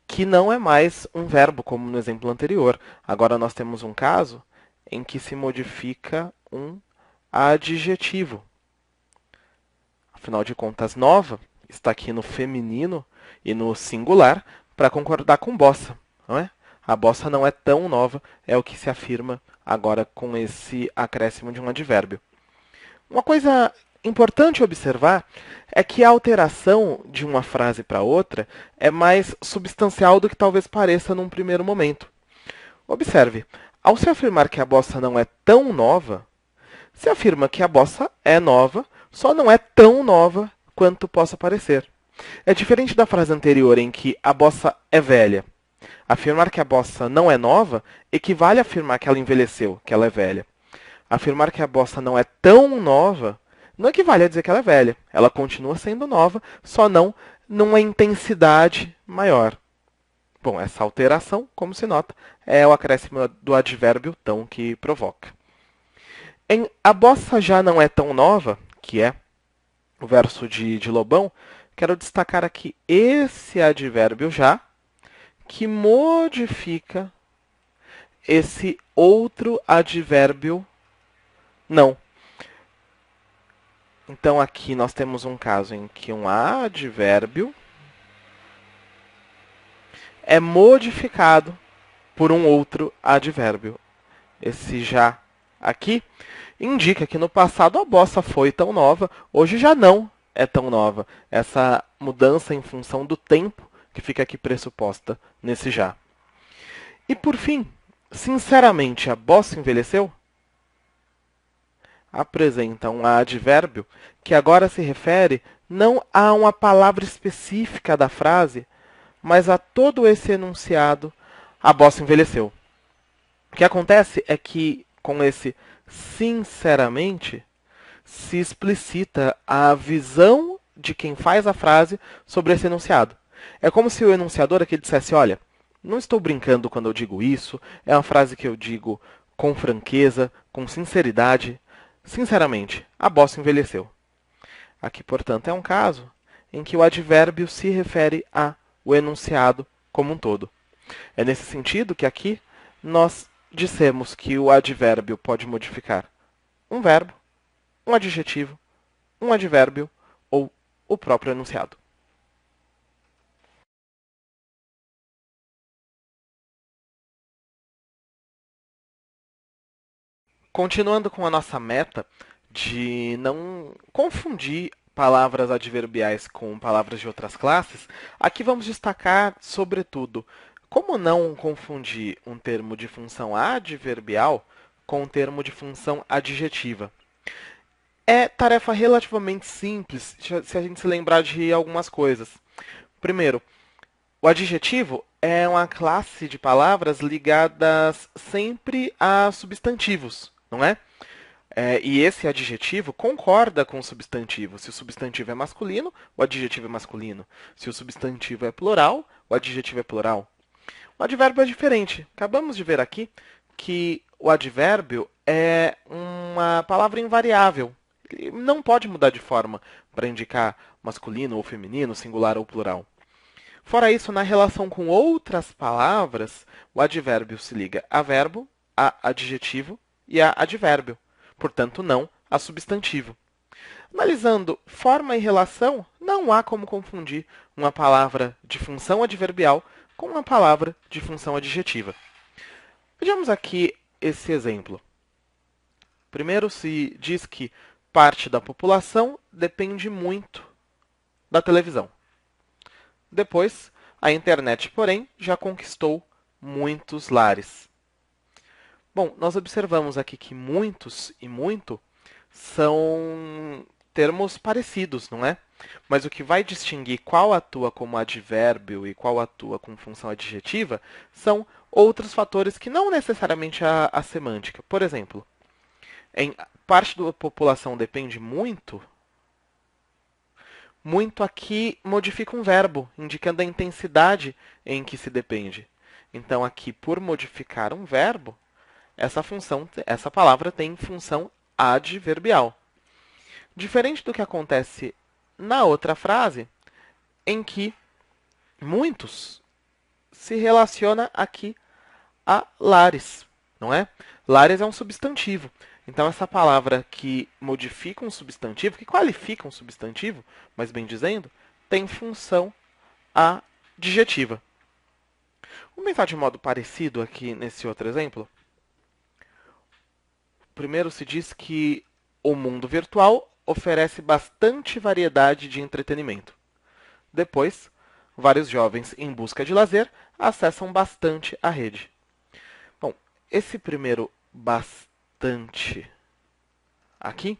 que não é mais um verbo, como no exemplo anterior. Agora nós temos um caso em que se modifica um adjetivo. Afinal de contas, nova está aqui no feminino e no singular para concordar com bossa, não é? A bossa não é tão nova, é o que se afirma agora com esse acréscimo de um advérbio. Uma coisa importante observar é que a alteração de uma frase para outra é mais substancial do que talvez pareça num primeiro momento. Observe, ao se afirmar que a bossa não é tão nova, se afirma que a bossa é nova, só não é tão nova quanto possa parecer. É diferente da frase anterior em que a bossa é velha. Afirmar que a bossa não é nova equivale a afirmar que ela envelheceu, que ela é velha. Afirmar que a bossa não é tão nova não equivale a dizer que ela é velha. Ela continua sendo nova, só não numa intensidade maior. Bom, essa alteração, como se nota, é o acréscimo do advérbio tão que provoca. Em "a bossa já não é tão nova", que é o verso de Lobão, quero destacar aqui esse advérbio já, que modifica esse outro advérbio não. Então aqui nós temos um caso em que um advérbio é modificado por um outro advérbio. Esse já aqui indica que no passado a bossa foi tão nova, hoje já não é tão nova. Essa mudança em função do tempo que fica aqui pressuposta nesse já. E por fim, sinceramente, a bossa envelheceu? Apresenta um advérbio que agora se refere não a uma palavra específica da frase, mas a todo esse enunciado: a bossa envelheceu. O que acontece é que, com esse sinceramente, se explicita a visão de quem faz a frase sobre esse enunciado. É como se o enunciador aqui dissesse: olha, não estou brincando quando eu digo isso, é uma frase que eu digo com franqueza, com sinceridade. Sinceramente, a bossa envelheceu. Aqui, portanto, é um caso em que o advérbio se refere ao enunciado como um todo. É nesse sentido que aqui nós dissemos que o advérbio pode modificar um verbo, um adjetivo, um advérbio ou o próprio enunciado. Continuando com a nossa meta de não confundir palavras adverbiais com palavras de outras classes, aqui vamos destacar, sobretudo, como não confundir um termo de função adverbial com um termo de função adjetiva. É tarefa relativamente simples se a gente se lembrar de algumas coisas. Primeiro, o adjetivo é uma classe de palavras ligadas sempre a substantivos, não é? E esse adjetivo concorda com o substantivo. Se o substantivo é masculino, o adjetivo é masculino. Se o substantivo é plural, o adjetivo é plural. O advérbio é diferente. Acabamos de ver aqui que o advérbio é uma palavra invariável. Ele não pode mudar de forma para indicar masculino ou feminino, singular ou plural. Fora isso, na relação com outras palavras, o advérbio se liga a verbo, a adjetivo e a advérbio. Portanto, não a substantivo. Analisando forma e relação, não há como confundir uma palavra de função adverbial com uma palavra de função adjetiva. Vejamos aqui esse exemplo. Primeiro, se diz que parte da população depende muito da televisão. Depois, a internet, porém, já conquistou muitos lares. Bom, nós observamos aqui que muitos e muito são termos parecidos, não é? Mas o que vai distinguir qual atua como advérbio e qual atua com função adjetiva são outros fatores que não necessariamente a semântica. Por exemplo, em parte da população depende muito, muito aqui modifica um verbo, indicando a intensidade em que se depende. Então, aqui, por modificar um verbo, essa palavra tem função adverbial. Diferente do que acontece na outra frase, em que muitos se relaciona aqui a lares, não é? Lares é um substantivo. Então, essa palavra que modifica um substantivo, que qualifica um substantivo, mas bem dizendo, tem função adjetiva. Vamos pensar de modo parecido aqui nesse outro exemplo? Primeiro se diz que o mundo virtual oferece bastante variedade de entretenimento. Depois, vários jovens em busca de lazer acessam bastante a rede. Bom, esse primeiro bastante aqui,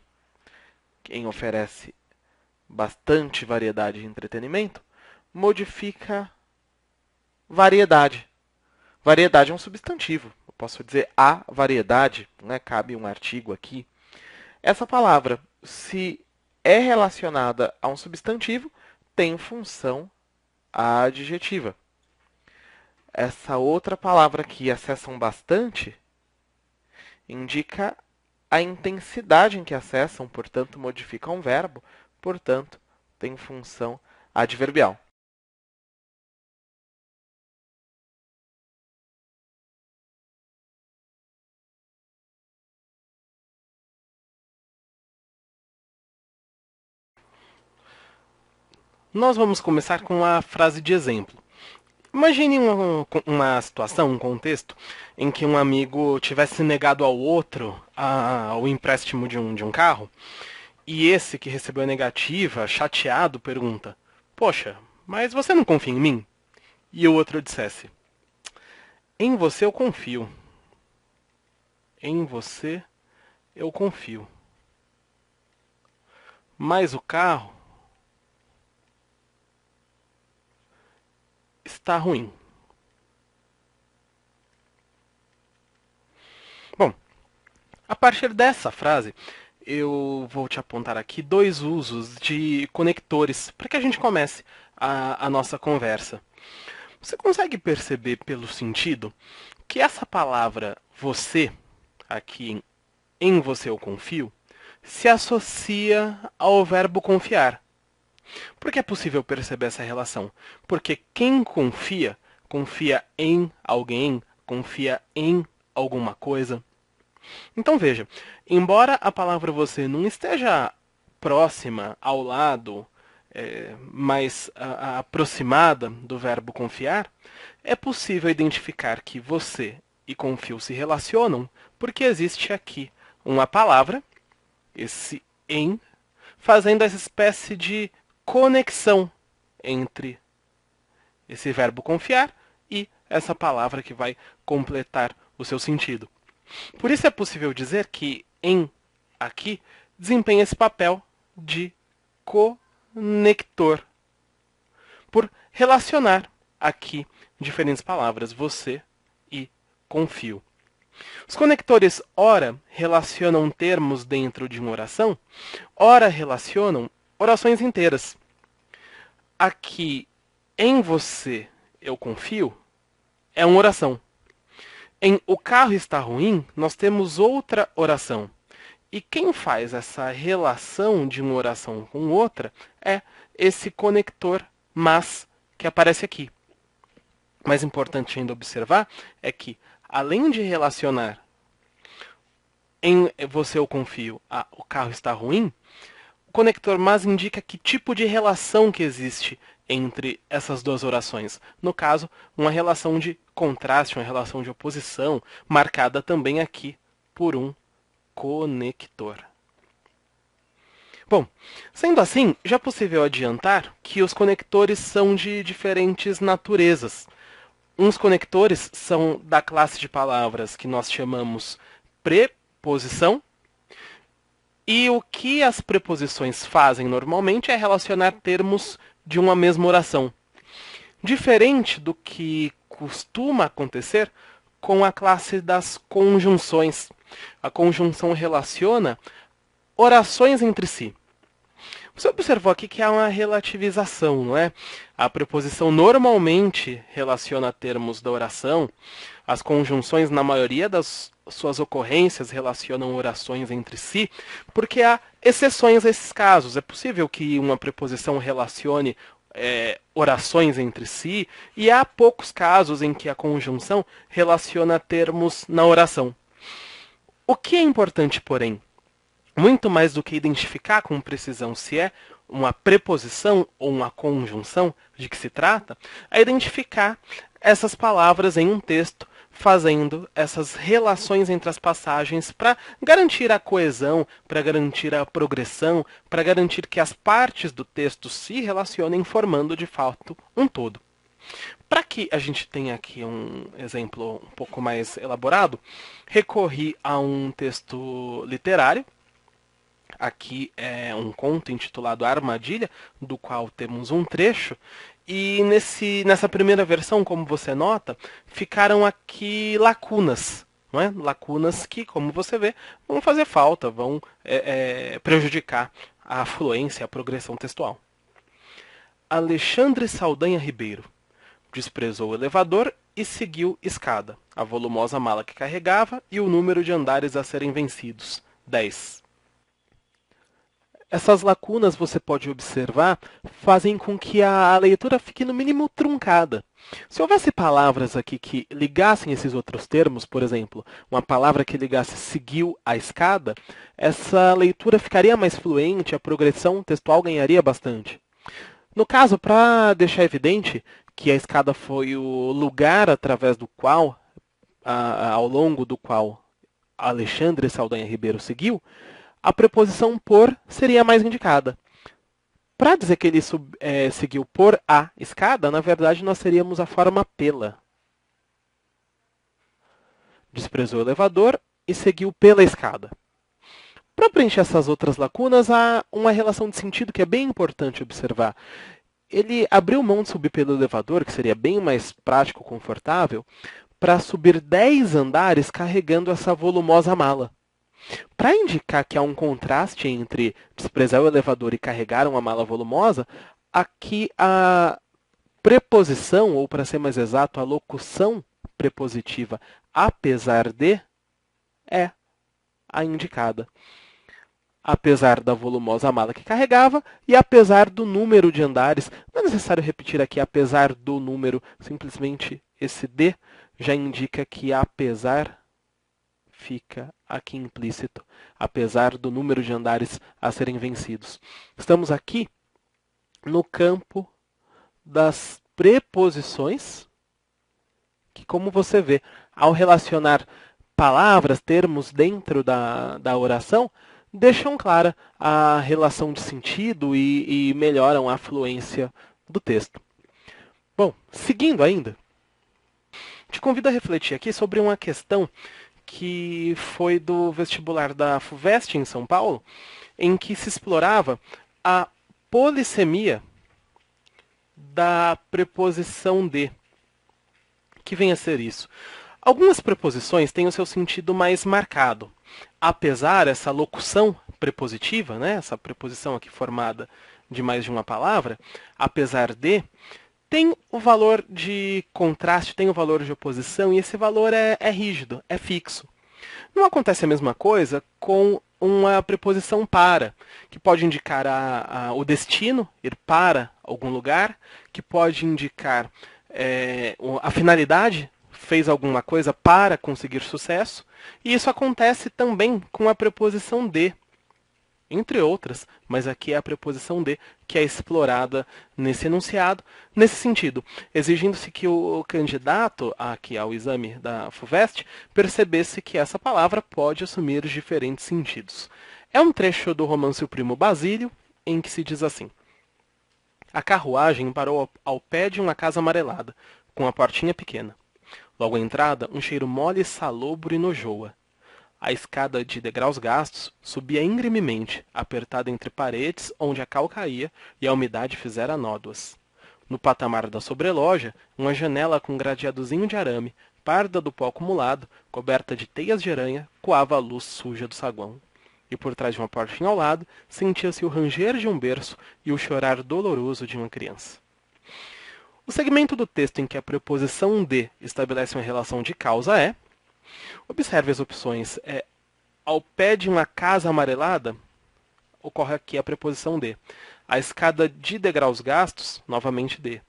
quem oferece bastante variedade de entretenimento, modifica variedade. Variedade é um substantivo. Eu posso dizer a variedade, né? Cabe um artigo aqui. Essa palavra, se é relacionada a um substantivo, tem função adjetiva. Essa outra palavra aqui, acessam bastante, indica a intensidade em que acessam, portanto, modifica um verbo, portanto, tem função adverbial. Nós vamos começar com a frase de exemplo. Imagine uma situação, um contexto, em que um amigo tivesse negado ao outro o empréstimo de um carro, e esse que recebeu a negativa, chateado, pergunta: Poxa, mas você não confia em mim? E o outro dissesse: Em você eu confio. Em você eu confio. Mas o carro está ruim. Bom, a partir dessa frase, eu vou te apontar aqui dois usos de conectores para que a gente comece a nossa conversa. Você consegue perceber pelo sentido que essa palavra você, aqui em você eu confio, se associa ao verbo confiar. Por que é possível perceber essa relação? Porque quem confia, confia em alguém, confia em alguma coisa. Então veja, embora a palavra você não esteja próxima, ao lado, mais aproximada do verbo confiar, é possível identificar que você e confio se relacionam porque existe aqui uma palavra, esse em, fazendo essa espécie de conexão entre esse verbo confiar e essa palavra que vai completar o seu sentido. Por isso é possível dizer que em aqui desempenha esse papel de conector, por relacionar aqui diferentes palavras, você e confio. Os conectores ora relacionam termos dentro de uma oração, ora relacionam orações inteiras. Aqui, em você eu confio, é uma oração. Em o carro está ruim, nós temos outra oração. E quem faz essa relação de uma oração com outra é esse conector mas que aparece aqui. Mais importante ainda observar é que, além de relacionar em você eu confio, o carro está ruim, o conector mas indica que tipo de relação que existe entre essas duas orações. No caso, uma relação de contraste, uma relação de oposição, marcada também aqui por um conector. Bom, sendo assim, já é possível adiantar que os conectores são de diferentes naturezas. Uns conectores são da classe de palavras que nós chamamos preposição, e o que as preposições fazem normalmente é relacionar termos de uma mesma oração. Diferente do que costuma acontecer com a classe das conjunções. A conjunção relaciona orações entre si. Você observou aqui que há uma relativização, não é? A preposição normalmente relaciona termos da oração. As conjunções, na maioria das suas ocorrências, relacionam orações entre si, porque há exceções a esses casos. É possível que uma preposição relacione orações entre si, e há poucos casos em que a conjunção relaciona termos na oração. O que é importante, porém, muito mais do que identificar com precisão se é uma preposição ou uma conjunção de que se trata, é identificar essas palavras em um texto, fazendo essas relações entre as passagens para garantir a coesão, para garantir a progressão, para garantir que as partes do texto se relacionem, formando de fato um todo. Para que a gente tenha aqui um exemplo um pouco mais elaborado, recorri a um texto literário. Aqui é um conto intitulado A Armadilha, do qual temos um trecho. E nessa primeira versão, como você nota, ficaram aqui lacunas. Não é? Lacunas que, como você vê, vão fazer falta, vão prejudicar a fluência, a progressão textual. Alexandre Saldanha Ribeiro desprezou o elevador e seguiu escada, a volumosa mala que carregava e o número de andares a serem vencidos, 10. Essas lacunas, você pode observar, fazem com que a leitura fique no mínimo truncada. Se houvesse palavras aqui que ligassem esses outros termos, por exemplo, uma palavra que ligasse seguiu a escada, essa leitura ficaria mais fluente, a progressão textual ganharia bastante. No caso, para deixar evidente que a escada foi o lugar através do qual, ao longo do qual Alexandre Saldanha Ribeiro seguiu, a preposição por seria mais indicada. Para dizer que ele seguiu por a escada, na verdade nós teríamos a forma pela. Desprezou o elevador e seguiu pela escada. Para preencher essas outras lacunas, há uma relação de sentido que é bem importante observar. Ele abriu mão de subir pelo elevador, que seria bem mais prático e confortável, para subir 10 andares carregando essa volumosa mala. Para indicar que há um contraste entre desprezar o elevador e carregar uma mala volumosa, aqui a preposição, ou para ser mais exato, a locução prepositiva apesar de, é a indicada. apesar da volumosa mala que carregava e apesar do número de andares. Não é necessário repetir aqui apesar do número, simplesmente esse de já indica que apesar fica aqui implícito, apesar do número de andares a serem vencidos. Estamos aqui no campo das preposições, que, como você vê, ao relacionar palavras, termos dentro da oração, deixam clara a relação de sentido e melhoram a fluência do texto. Bom, seguindo ainda, te convido a refletir aqui sobre uma questão que foi do vestibular da FUVEST em São Paulo, em que se explorava a polissemia da preposição de. Que vem a ser isso? Algumas preposições têm o seu sentido mais marcado. Apesar, essa locução prepositiva, né, essa preposição aqui formada de mais de uma palavra, apesar de, tem o valor de contraste, tem o valor de oposição, e esse valor é rígido, é fixo. Não acontece a mesma coisa com uma preposição para, que pode indicar o destino, ir para algum lugar, que pode indicar a finalidade, fez alguma coisa para conseguir sucesso, e isso acontece também com a preposição de, entre outras, mas aqui é a preposição de que é explorada nesse enunciado. Nesse sentido, exigindo-se que o candidato aqui ao exame da FUVEST percebesse que essa palavra pode assumir diferentes sentidos. É um trecho do romance O Primo Basílio, em que se diz assim: a carruagem parou ao pé de uma casa amarelada, com a portinha pequena. Logo à entrada, um cheiro mole, salobro e nojoa. A escada de degraus gastos subia íngrememente, apertada entre paredes onde a cal caía e a umidade fizera nódoas. No patamar da sobreloja, uma janela com gradeadozinho de arame, parda do pó acumulado, coberta de teias de aranha, coava a luz suja do saguão. E por trás de uma portinha ao lado, sentia-se o ranger de um berço e o chorar doloroso de uma criança. O segmento do texto em que a preposição de estabelece uma relação de causa é: observe as opções. Ao pé de uma casa amarelada, ocorre aqui a preposição de. A escada de degraus gastos, novamente de.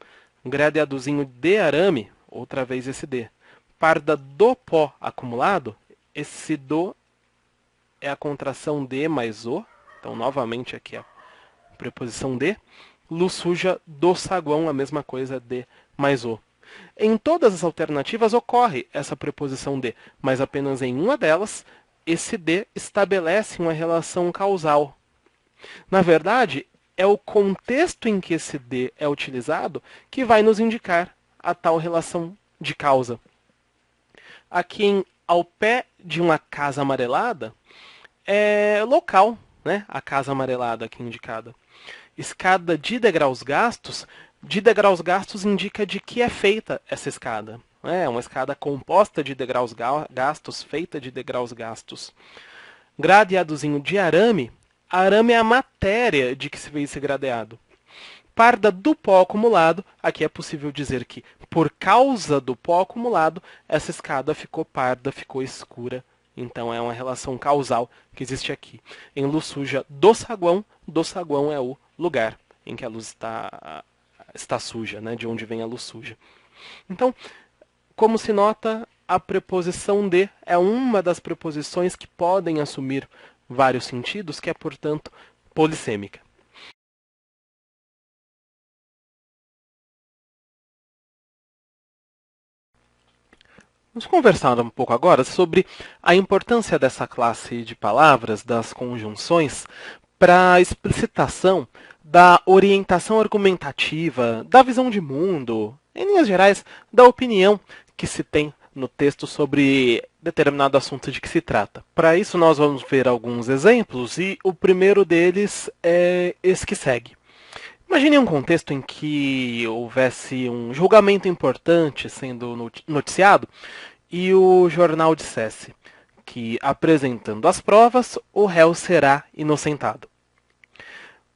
Um gradeadozinho de arame, outra vez esse de. Parda do pó acumulado, esse do é a contração de mais o. Então, novamente aqui a preposição de. Luz suja do saguão, a mesma coisa de mais o. Em todas as alternativas ocorre essa preposição de, mas apenas em uma delas, esse de estabelece uma relação causal. Na verdade, é o contexto em que esse de é utilizado que vai nos indicar a tal relação de causa. Aqui ao pé de uma casa amarelada, é local, né? A casa amarelada aqui indicada. Escada de degraus gastos indica de que é feita essa escada. É uma escada composta de degraus gastos, feita de degraus gastos. Gradeadozinho de arame é a matéria de que se vê esse gradeado. Parda do pó acumulado, aqui é possível dizer que, por causa do pó acumulado, essa escada ficou parda, ficou escura. Então é uma relação causal que existe aqui. Em luz suja do saguão é o lugar em que a luz está suja, né? De onde vem a luz suja. Então, como se nota, a preposição de é uma das preposições que podem assumir vários sentidos, que é, portanto, polissêmica. Vamos conversar um pouco agora sobre a importância dessa classe de palavras, das conjunções, para a explicitação da orientação argumentativa, da visão de mundo, em linhas gerais, da opinião que se tem no texto sobre determinado assunto de que se trata. Para isso, nós vamos ver alguns exemplos, e o primeiro deles é esse que segue. Imagine um contexto em que houvesse um julgamento importante sendo noticiado e o jornal dissesse que, apresentando as provas, o réu será inocentado.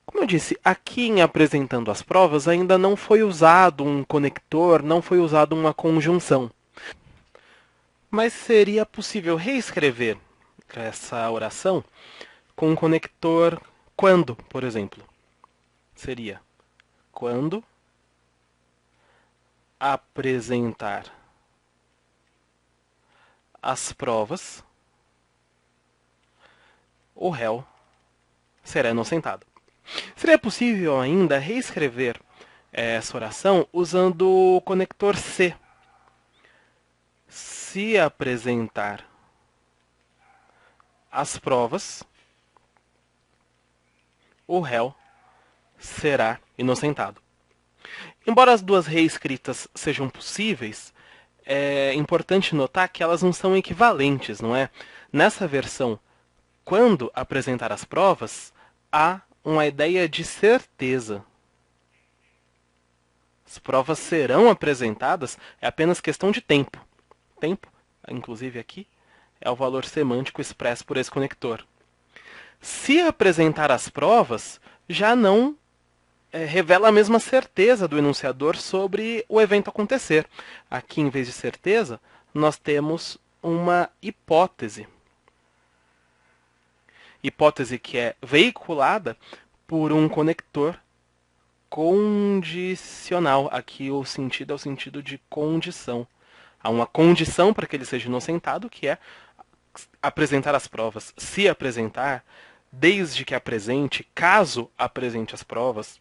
Como eu disse, aqui em apresentando as provas ainda não foi usado um conector, não foi usado uma conjunção. Mas seria possível reescrever essa oração com um conector quando, por exemplo. Seria quando apresentar as provas, o réu será inocentado. Seria possível ainda reescrever essa oração usando o conector se. Se apresentar as provas, o réu será inocentado. Embora as duas reescritas sejam possíveis, é importante notar que elas não são equivalentes, não é? Nessa versão, quando apresentar as provas, há uma ideia de certeza. As provas serão apresentadas, é apenas questão de tempo. Tempo, inclusive aqui, é o valor semântico expresso por esse conector. Se apresentar as provas, já não revela a mesma certeza do enunciador sobre o evento acontecer. Aqui, em vez de certeza, nós temos uma hipótese. Hipótese que é veiculada por um conector condicional. Aqui o sentido é o sentido de condição. Há uma condição para que ele seja inocentado, que é apresentar as provas. Se apresentar, desde que apresente, caso apresente as provas,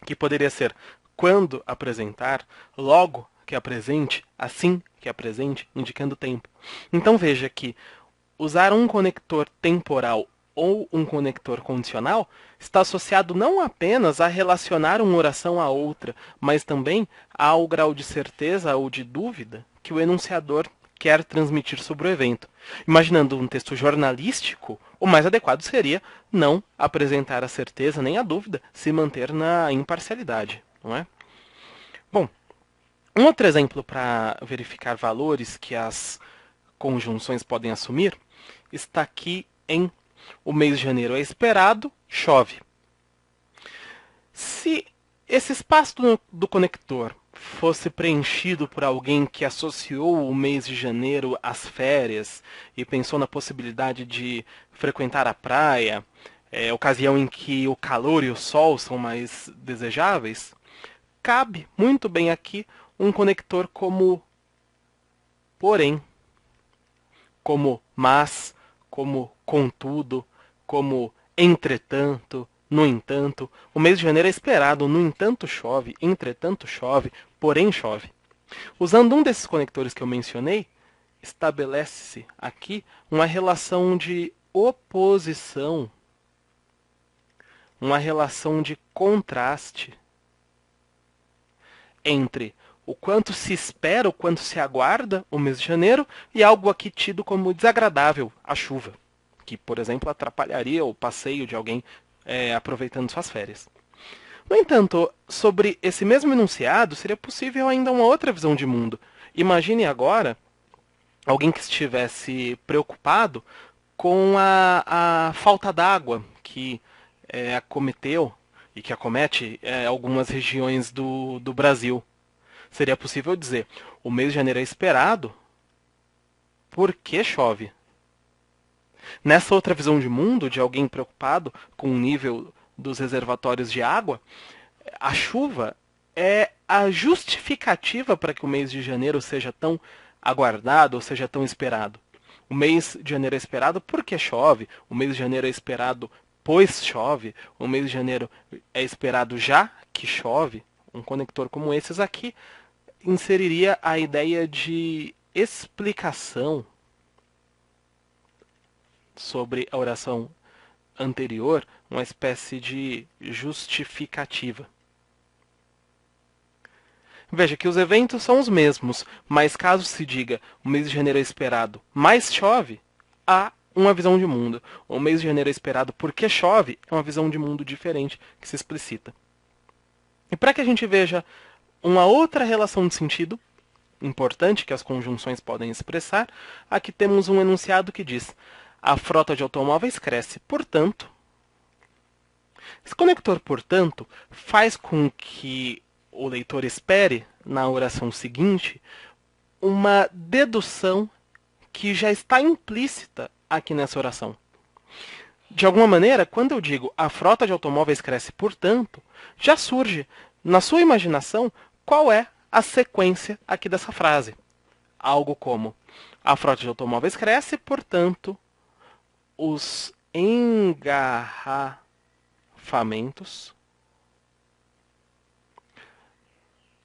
que poderia ser quando apresentar, logo que apresente, assim que apresente, indicando tempo. Então veja que usar um conector temporal ou um conector condicional está associado não apenas a relacionar uma oração a outra, mas também ao grau de certeza ou de dúvida que o enunciador quer transmitir sobre o evento. Imaginando um texto jornalístico, o mais adequado seria não apresentar a certeza nem a dúvida, se manter na imparcialidade, não é? Bom, um outro exemplo para verificar valores que as conjunções podem assumir está aqui em o mês de janeiro é esperado, chove. Se esse espaço do conector fosse preenchido por alguém que associou o mês de janeiro às férias e pensou na possibilidade de frequentar a praia, ocasião em que o calor e o sol são mais desejáveis, cabe muito bem aqui um conector como porém, como mas, como contudo, como entretanto, no entanto. O mês de janeiro é esperado, no entanto chove, entretanto chove, porém chove. Usando um desses conectores que eu mencionei, estabelece-se aqui uma relação de oposição, uma relação de contraste entre o quanto se espera, o quanto se aguarda o mês de janeiro e algo aqui tido como desagradável, a chuva, que, por exemplo, atrapalharia o passeio de alguém aproveitando suas férias. No entanto, sobre esse mesmo enunciado, seria possível ainda uma outra visão de mundo. Imagine agora alguém que estivesse preocupado com a falta d'água que acometeu e que acomete algumas regiões do Brasil. Seria possível dizer, o mês de janeiro é esperado porque chove. Nessa outra visão de mundo, de alguém preocupado com o nível dos reservatórios de água, a chuva é a justificativa para que o mês de janeiro seja tão aguardado ou seja tão esperado. O mês de janeiro é esperado porque chove, o mês de janeiro é esperado pois chove, o mês de janeiro é esperado já que chove. Um conector como esses aqui inseriria a ideia de explicação sobre a oração anterior, uma espécie de justificativa. Veja que os eventos são os mesmos, mas caso se diga o mês de janeiro é esperado, mas chove, há uma visão de mundo. O mês de janeiro é esperado porque chove, é uma visão de mundo diferente que se explicita. E para que a gente veja uma outra relação de sentido importante que as conjunções podem expressar, aqui temos um enunciado que diz: a frota de automóveis cresce, portanto. Esse conector, portanto, faz com que o leitor espere, na oração seguinte, uma dedução que já está implícita aqui nessa oração. De alguma maneira, quando eu digo a frota de automóveis cresce, portanto, já surge na sua imaginação qual é a sequência aqui dessa frase. Algo como: a frota de automóveis cresce, portanto, os engarrafamentos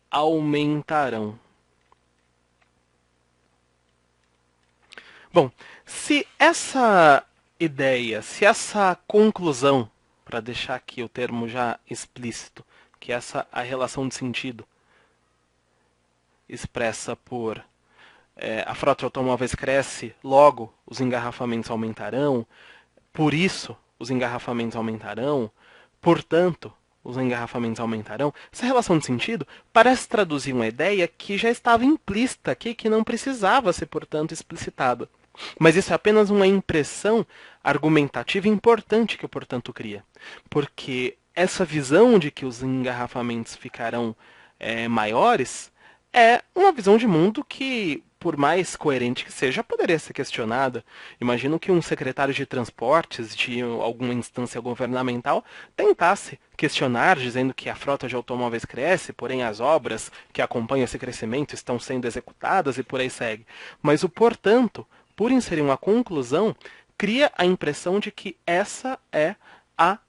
aumentarão. Bom, se essa ideia, se essa conclusão, para deixar aqui o termo já explícito, que essa a relação de sentido expressa por a frota de automóveis cresce, logo os engarrafamentos aumentarão, por isso os engarrafamentos aumentarão, portanto os engarrafamentos aumentarão. Essa relação de sentido parece traduzir uma ideia que já estava implícita aqui, que não precisava ser, portanto, explicitada. Mas isso é apenas uma impressão argumentativa importante que o portanto cria. Porque essa visão de que os engarrafamentos ficarão maiores é uma visão de mundo que, por mais coerente que seja, poderia ser questionada. Imagino que um secretário de transportes de alguma instância governamental tentasse questionar, dizendo que a frota de automóveis cresce, porém as obras que acompanham esse crescimento estão sendo executadas e por aí segue. Mas o portanto, por inserir uma conclusão, cria a impressão de que essa é a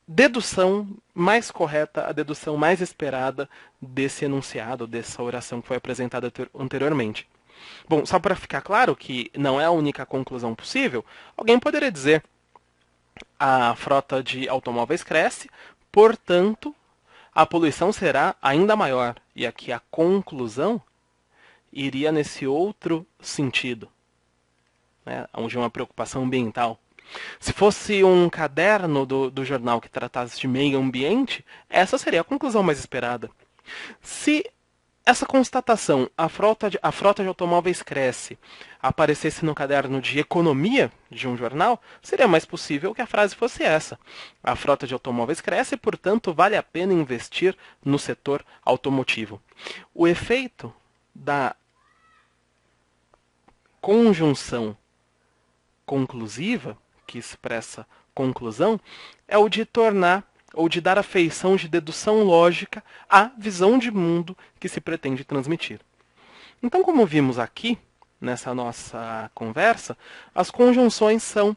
dedução mais correta, a dedução mais esperada desse enunciado, dessa oração que foi apresentada anteriormente. Bom, só para ficar claro que não é a única conclusão possível, alguém poderia dizer: a frota de automóveis cresce, portanto, a poluição será ainda maior. E aqui a conclusão iria nesse outro sentido, né, onde uma preocupação ambiental. Se fosse um caderno do jornal que tratasse de meio ambiente, essa seria a conclusão mais esperada. Se essa constatação, a frota de automóveis cresce, aparecesse no caderno de economia de um jornal, seria mais possível que a frase fosse essa: a frota de automóveis cresce, portanto, vale a pena investir no setor automotivo. O efeito da conjunção conclusiva, que expressa conclusão, é o de tornar ou de dar a feição de dedução lógica à visão de mundo que se pretende transmitir. Então, como vimos aqui, nessa nossa conversa, as conjunções são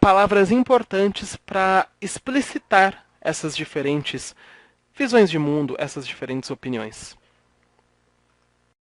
palavras importantes para explicitar essas diferentes visões de mundo, essas diferentes opiniões.